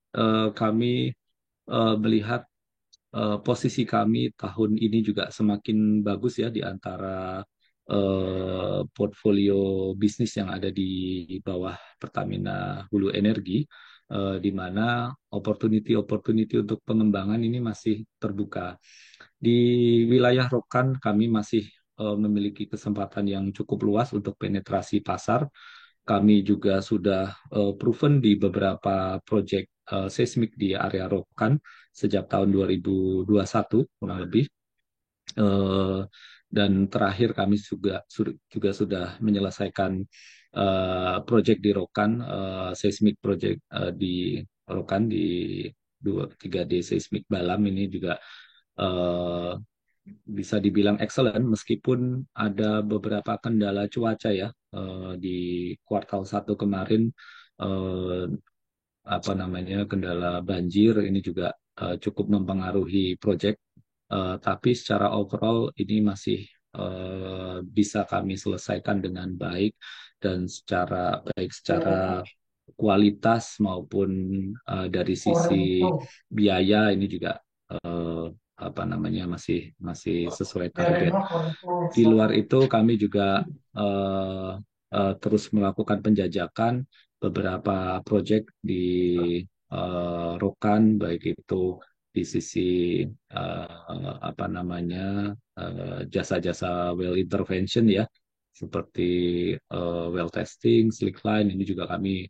kami melihat posisi kami tahun ini juga semakin bagus ya di antara portfolio bisnis yang ada di bawah Pertamina Hulu Energi, di mana opportunity-opportunity untuk pengembangan ini masih terbuka. Di wilayah Rokan kami masih memiliki kesempatan yang cukup luas untuk penetrasi pasar. Kami juga sudah proven di beberapa proyek seismik di area Rokan sejak tahun 2021 kurang lebih. Eh, dan terakhir kami juga sudah menyelesaikan proyek di Rokan, seismik proyek di Rokan di 3D seismik Balam ini juga eh, bisa dibilang excellent meskipun ada beberapa kendala cuaca ya, di kuartal 1 kemarin, eh, apa namanya kendala banjir ini juga cukup mempengaruhi proyek. Tapi secara overall ini masih bisa kami selesaikan dengan baik dan secara kualitas maupun dari sisi biaya ini juga eh, apa namanya masih masih sesuai target. Di luar itu kami juga eh, terus melakukan penjajakan beberapa proyek di Rokan, baik itu di sisi apa namanya jasa-jasa well intervention ya, seperti well testing, slickline ini juga kami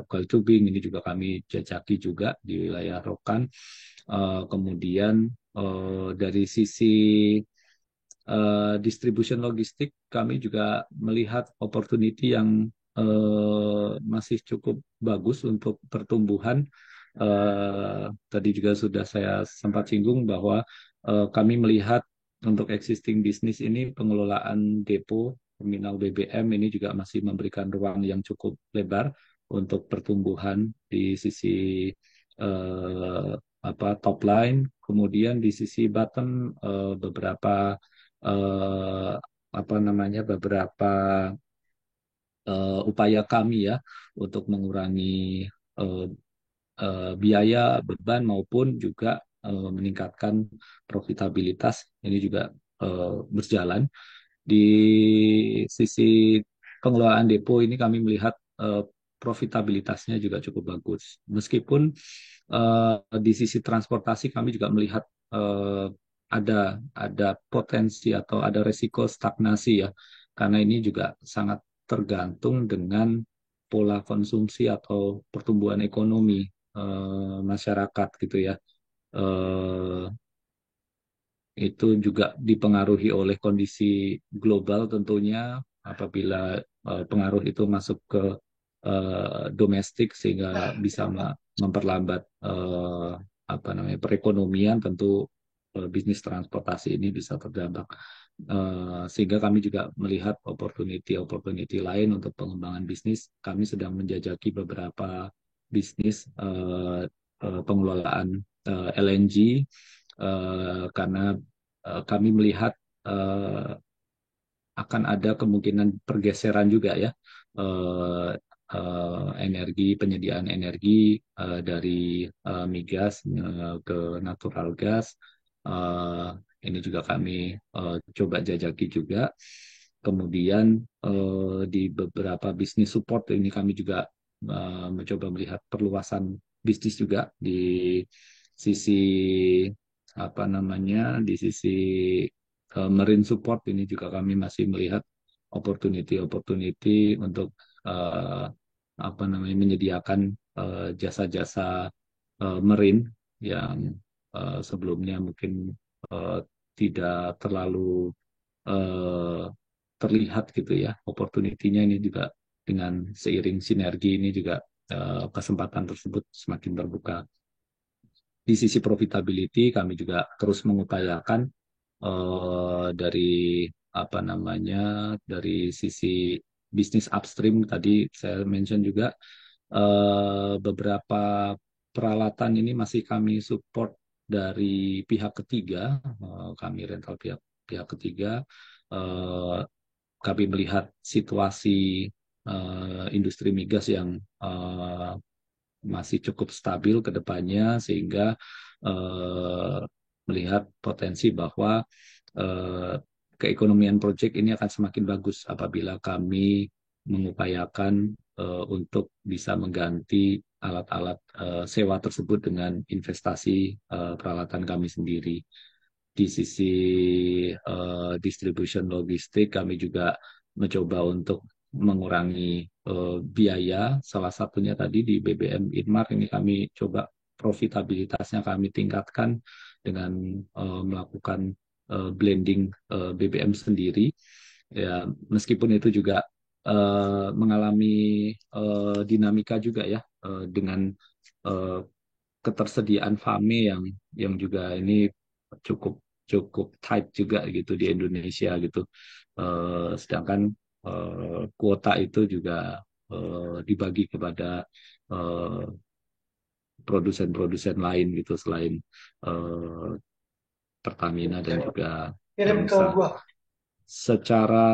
coil tubing ini juga kami jajaki juga di wilayah Rokan. Kemudian dari sisi distribution logistik, kami juga melihat opportunity yang masih cukup bagus untuk pertumbuhan. Tadi juga sudah saya sempat singgung bahwa kami melihat untuk existing bisnis ini pengelolaan depo terminal BBM ini juga masih memberikan ruang yang cukup lebar untuk pertumbuhan di sisi eh, top line, kemudian di sisi bottom beberapa eh, beberapa upaya kami ya untuk mengurangi eh, biaya beban maupun juga meningkatkan profitabilitas ini juga berjalan. Di sisi pengelolaan depo ini kami melihat profitabilitasnya juga cukup bagus. Meskipun di sisi transportasi kami juga melihat ada potensi atau ada resiko stagnasi ya, karena ini juga sangat tergantung dengan pola konsumsi atau pertumbuhan ekonomi masyarakat gitu ya. Eh, itu juga dipengaruhi oleh kondisi global tentunya apabila pengaruh itu masuk ke domestik sehingga bisa memperlambat perekonomian, tentu bisnis transportasi ini bisa terdampak. Sehingga kami juga melihat opportunity lain untuk pengembangan bisnis. Kami sedang menjajaki beberapa bisnis pengelolaan LNG karena kami melihat eh, akan ada kemungkinan pergeseran juga ya eh, penyediaan energi dari migas ke natural gas. Eh, ini juga kami coba jajaki juga. Kemudian di beberapa bisnis support ini kami juga mencoba melihat perluasan bisnis juga di sisi di sisi marine support ini juga kami masih melihat opportunity untuk eh, menyediakan jasa-jasa marine yang sebelumnya mungkin eh, tidak terlalu eh, terlihat gitu ya. Opportunity-nya ini juga dengan seiring sinergi ini juga kesempatan tersebut semakin terbuka. Di sisi profitability kami juga terus mengupayakan dari dari sisi bisnis upstream tadi saya mention juga beberapa peralatan ini masih kami support dari pihak ketiga, kami rental pihak pihak ketiga. Eh, Kami melihat situasi industri migas yang masih cukup stabil ke depannya sehingga eh, melihat potensi bahwa eh, keekonomian proyek ini akan semakin bagus apabila kami mengupayakan untuk bisa mengganti alat-alat sewa tersebut dengan investasi peralatan kami sendiri. Di sisi distribution logistik kami juga mencoba untuk mengurangi biaya. Salah satunya tadi di BBM Inmart ini kami coba profitabilitasnya kami tingkatkan dengan melakukan blending BBM sendiri. Ya, meskipun itu juga mengalami dinamika juga ya dengan eh, ketersediaan FAME yang juga ini cukup cukup tight juga gitu di Indonesia gitu. Sedangkan kuota itu juga dibagi kepada eh, produsen-produsen lain gitu selain eh, Pertamina dan juga Elnusa. Secara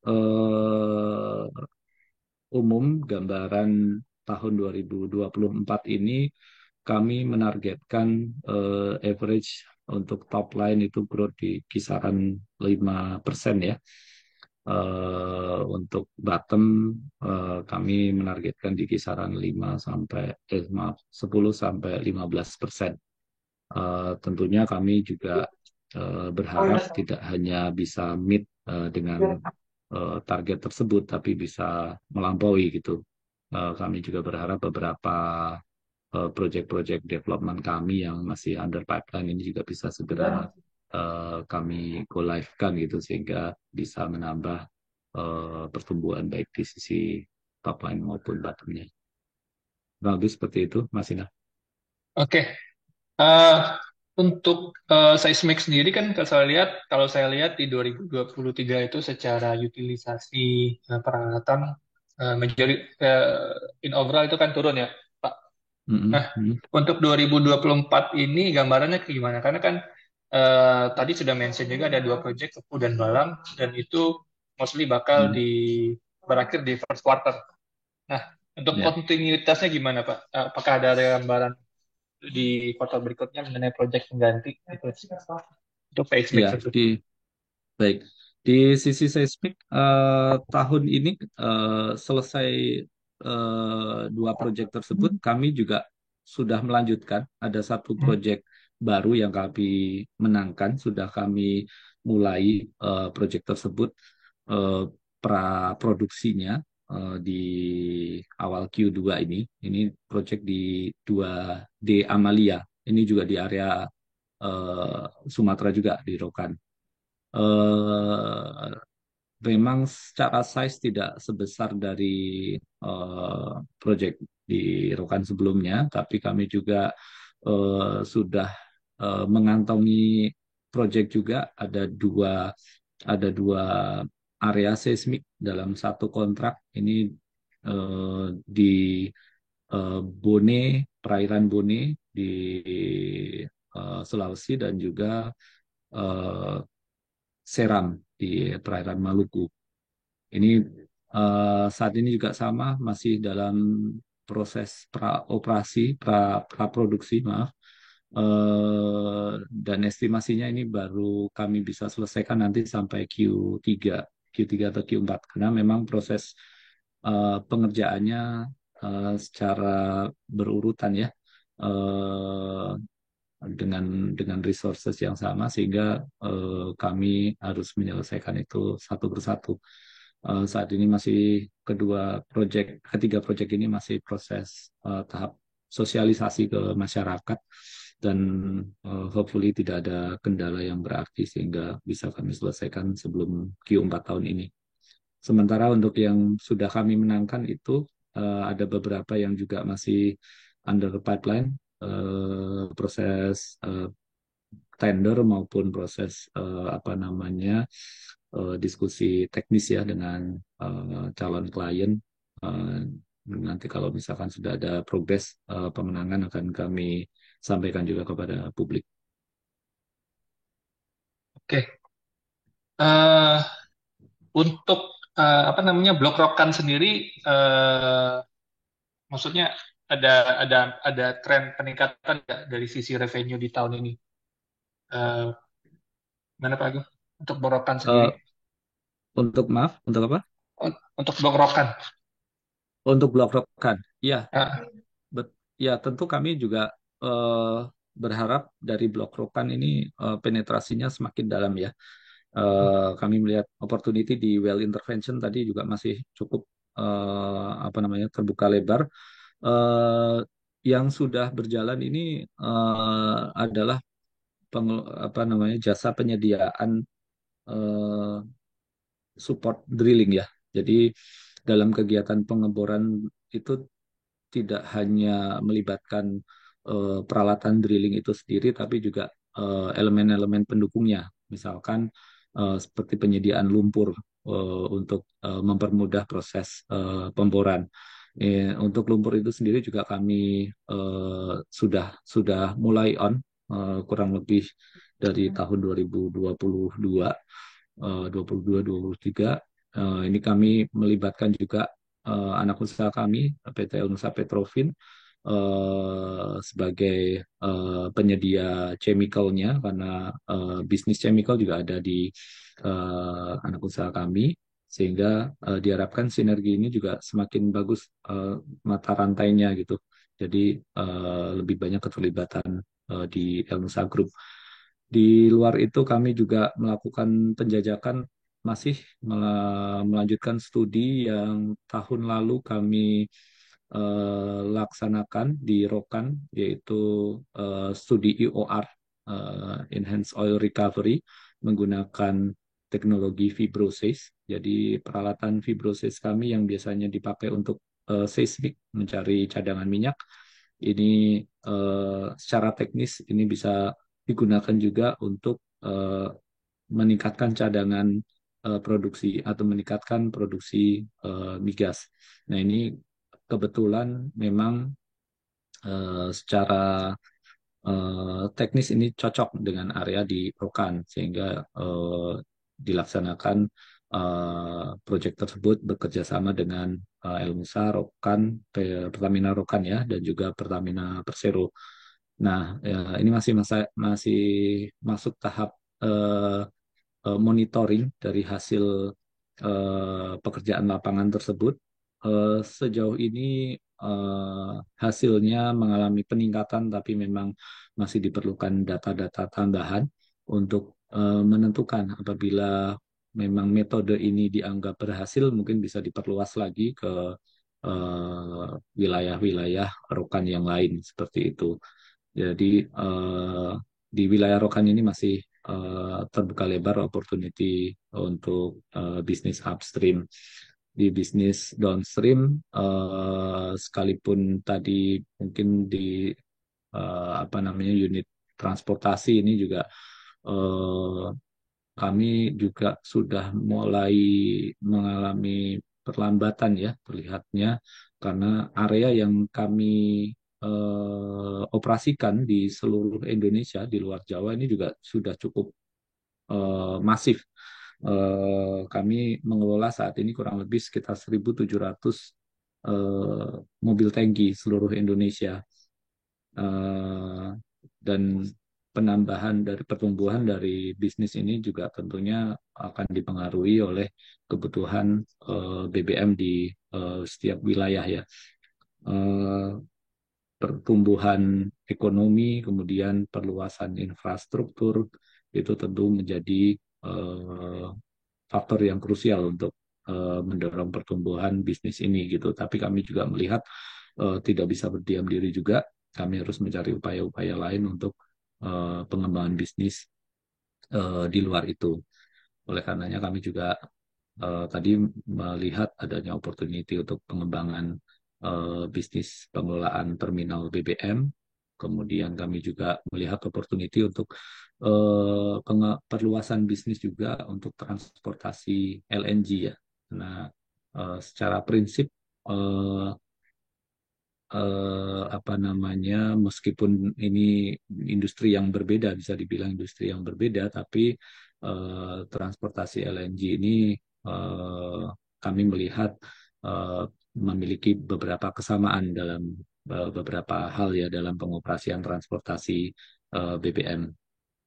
eh, umum, gambaran tahun 2024 ini kami menargetkan average untuk top line itu growth di kisaran 5% ya. Untuk bottom kami menargetkan di kisaran 5 sampai 10 sampai 15%. Tentunya kami juga berharap tidak hanya bisa meet dengan target tersebut, tapi bisa melampaui gitu. Kami juga berharap beberapa proyek-proyek development kami yang masih under pipeline ini juga bisa segera kami go live-kan gitu sehingga bisa menambah pertumbuhan baik di sisi top line maupun bottom-nya. Bagus seperti itu, Mas Ina. Oke. Eh, untuk seismik sendiri kan kalau saya lihat di 2023 itu secara utilisasi peralatan menjadi in overall itu kan turun ya, Pak. Nah, Mm-mm. untuk 2024 ini gambarannya kayak gimana? Karena kan tadi sudah mention juga ada dua project Kepu dan Balang dan itu mostly bakal Mm. berakhir di first quarter. Nah, untuk Ya. kontinuitasnya gimana, Pak? Apakah ada gambaran di kuartal berikutnya mengenai proyek pengganti itu untuk seismic Ya, itu. baik. Di sisi seismik, tahun ini selesai dua proyek tersebut, kami juga sudah melanjutkan. Ada satu proyek baru yang kami menangkan, sudah kami mulai proyek tersebut eh, pra produksinya di awal Q2 ini. Ini proyek di 2D Amalia. Ini juga di area Sumatera juga di Rokan. eh Memang secara size tidak sebesar dari project di Rokan sebelumnya, tapi kami juga sudah mengantongi project juga ada dua area seismik dalam satu kontrak. Ini di Bone, perairan Bone di Sulawesi dan juga eh, Seram di perairan Maluku. Ini saat ini juga sama, masih dalam proses pra-operasi, pra-produksi, maaf. Dan estimasinya ini baru kami bisa selesaikan nanti sampai Q3 atau Q4. Karena memang proses pengerjaannya secara berurutan ya. Eh, dengan resources yang sama sehingga kami harus menyelesaikan itu satu persatu. Saat ini masih ketiga proyek ini masih proses tahap sosialisasi ke masyarakat dan hopefully tidak ada kendala yang berarti sehingga bisa kami selesaikan sebelum Q4 tahun ini. Sementara untuk yang sudah kami menangkan itu ada beberapa yang juga masih under pipeline, proses tender maupun proses apa namanya diskusi teknis ya dengan calon klien. Eh, Nanti kalau misalkan sudah ada progres pemenangan akan kami sampaikan juga kepada publik. Oke. Eh, untuk apa namanya blok rokan sendiri, maksudnya ada ada ada tren peningkatan nggak dari sisi revenue di tahun ini? Eh, Mana Pak Agung? Untuk blok rokan sendiri? Eh, untuk maaf, untuk apa? Untuk blok rokan. Untuk blok rokan, ya, Ah, ya tentu kami juga eh, berharap dari blok rokan ini penetrasinya semakin dalam ya. Kami melihat opportunity di well intervention tadi juga masih cukup apa namanya terbuka lebar. Eh, yang sudah berjalan ini adalah apa namanya jasa penyediaan eh, support drilling ya. Jadi dalam kegiatan pengeboran itu tidak hanya melibatkan peralatan drilling itu sendiri, tapi juga elemen-elemen pendukungnya. Misalkan seperti penyediaan lumpur untuk mempermudah proses pemboran. Untuk lumpur itu sendiri juga kami sudah mulai on kurang lebih dari tahun 2022, 22-23. Ini kami melibatkan juga anak usaha kami, PT Nusa Petrofin, sebagai penyedia chemicalnya, karena bisnis chemical juga ada di anak usaha kami, sehingga diharapkan sinergi ini juga semakin bagus mata rantainya gitu. Jadi lebih banyak keterlibatan di Elnusa Group. Di luar itu kami juga melakukan penjajakan, masih melanjutkan studi yang tahun lalu kami laksanakan di Rokan, yaitu studi EOR, Enhanced Oil Recovery, menggunakan teknologi fibrosis. Jadi peralatan fibrosis kami yang biasanya dipakai untuk seismik, mencari cadangan minyak, ini secara teknis ini bisa digunakan juga untuk meningkatkan cadangan produksi atau meningkatkan produksi migas. Nah, ini kebetulan memang secara teknis ini cocok dengan area di Rokan, sehingga dilaksanakan proyek tersebut bekerja sama dengan Elmusa, Rokan, Pertamina Rokan ya, dan juga Pertamina Persero. Nah, ini masih masuk tahap eh, monitoring dari hasil pekerjaan lapangan tersebut. Sejauh ini hasilnya mengalami peningkatan, tapi memang masih diperlukan data-data tambahan untuk menentukan apabila memang metode ini dianggap berhasil, mungkin bisa diperluas lagi ke wilayah-wilayah rokan yang lain seperti itu. Jadi di wilayah Rokan ini masih terbuka lebar opportunity untuk bisnis upstream. Di bisnis downstream, sekalipun tadi mungkin di apa namanya unit transportasi ini juga eh, kami juga sudah mulai mengalami perlambatan ya terlihatnya, karena area yang kami operasikan di seluruh Indonesia di luar Jawa ini juga sudah cukup masif. Kami mengelola saat ini kurang lebih sekitar 1.700 mobil tangki seluruh Indonesia. Eh, dan penambahan dari pertumbuhan dari bisnis ini juga tentunya akan dipengaruhi oleh kebutuhan BBM di setiap wilayah ya. Eh, Pertumbuhan ekonomi, kemudian perluasan infrastruktur, itu tentu menjadi eh, faktor yang krusial untuk mendorong pertumbuhan bisnis ini gitu. Tapi kami juga melihat tidak bisa berdiam diri juga. Kami harus mencari upaya-upaya lain untuk pengembangan bisnis di luar itu. Oleh karenanya kami juga tadi melihat adanya opportunity untuk pengembangan bisnis pengelolaan terminal BBM. Kemudian kami juga melihat opportunity untuk perluasan bisnis juga untuk transportasi LNG ya. Nah, secara prinsip eh, apa namanya, meskipun ini industri yang berbeda, bisa dibilang industri yang berbeda, tapi transportasi LNG ini eh, kami melihat eh, memiliki beberapa kesamaan dalam beberapa hal ya dalam pengoperasian transportasi BBM.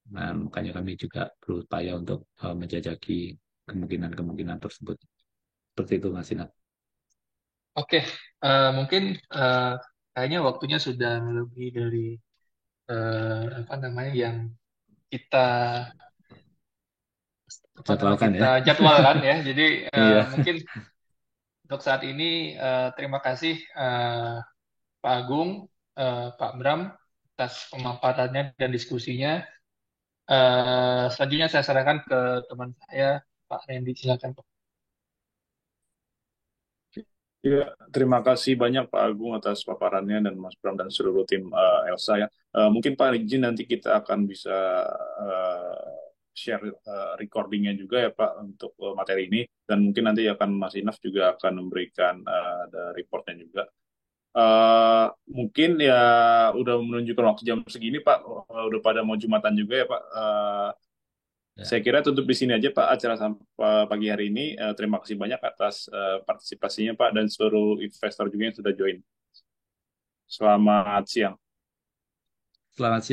Nah, makanya kami juga berupaya untuk menjajaki kemungkinan-kemungkinan tersebut. Seperti itu, Mas Sinat. Oke, mungkin eh, kayaknya waktunya sudah lebih dari apa namanya yang kita apa namanya Jadwalkan kita ya. jadwalkan ya. Jadi Iya. mungkin untuk saat ini terima kasih Pak Agung, Pak Bram atas pemaparannya dan diskusinya. Selanjutnya saya sarankan ke teman saya, Pak Randy, silakan Pak. Ya, terima kasih banyak Pak Agung atas paparannya dan Mas Bram dan seluruh tim Elsa ya. Mungkin Pak izin nanti kita akan bisa share recordingnya juga ya Pak untuk materi ini dan mungkin nanti akan Mas Inaf juga akan memberikan ada reportnya juga. Eh, Mungkin ya udah menunjukkan waktu jam segini Pak. Udah pada mau Jumatan juga ya Pak. Ya, Saya kira tutup di sini aja Pak acara pagi hari ini. Terima kasih banyak atas partisipasinya Pak dan seluruh investor juga yang sudah join. Selamat siang. selamat siang.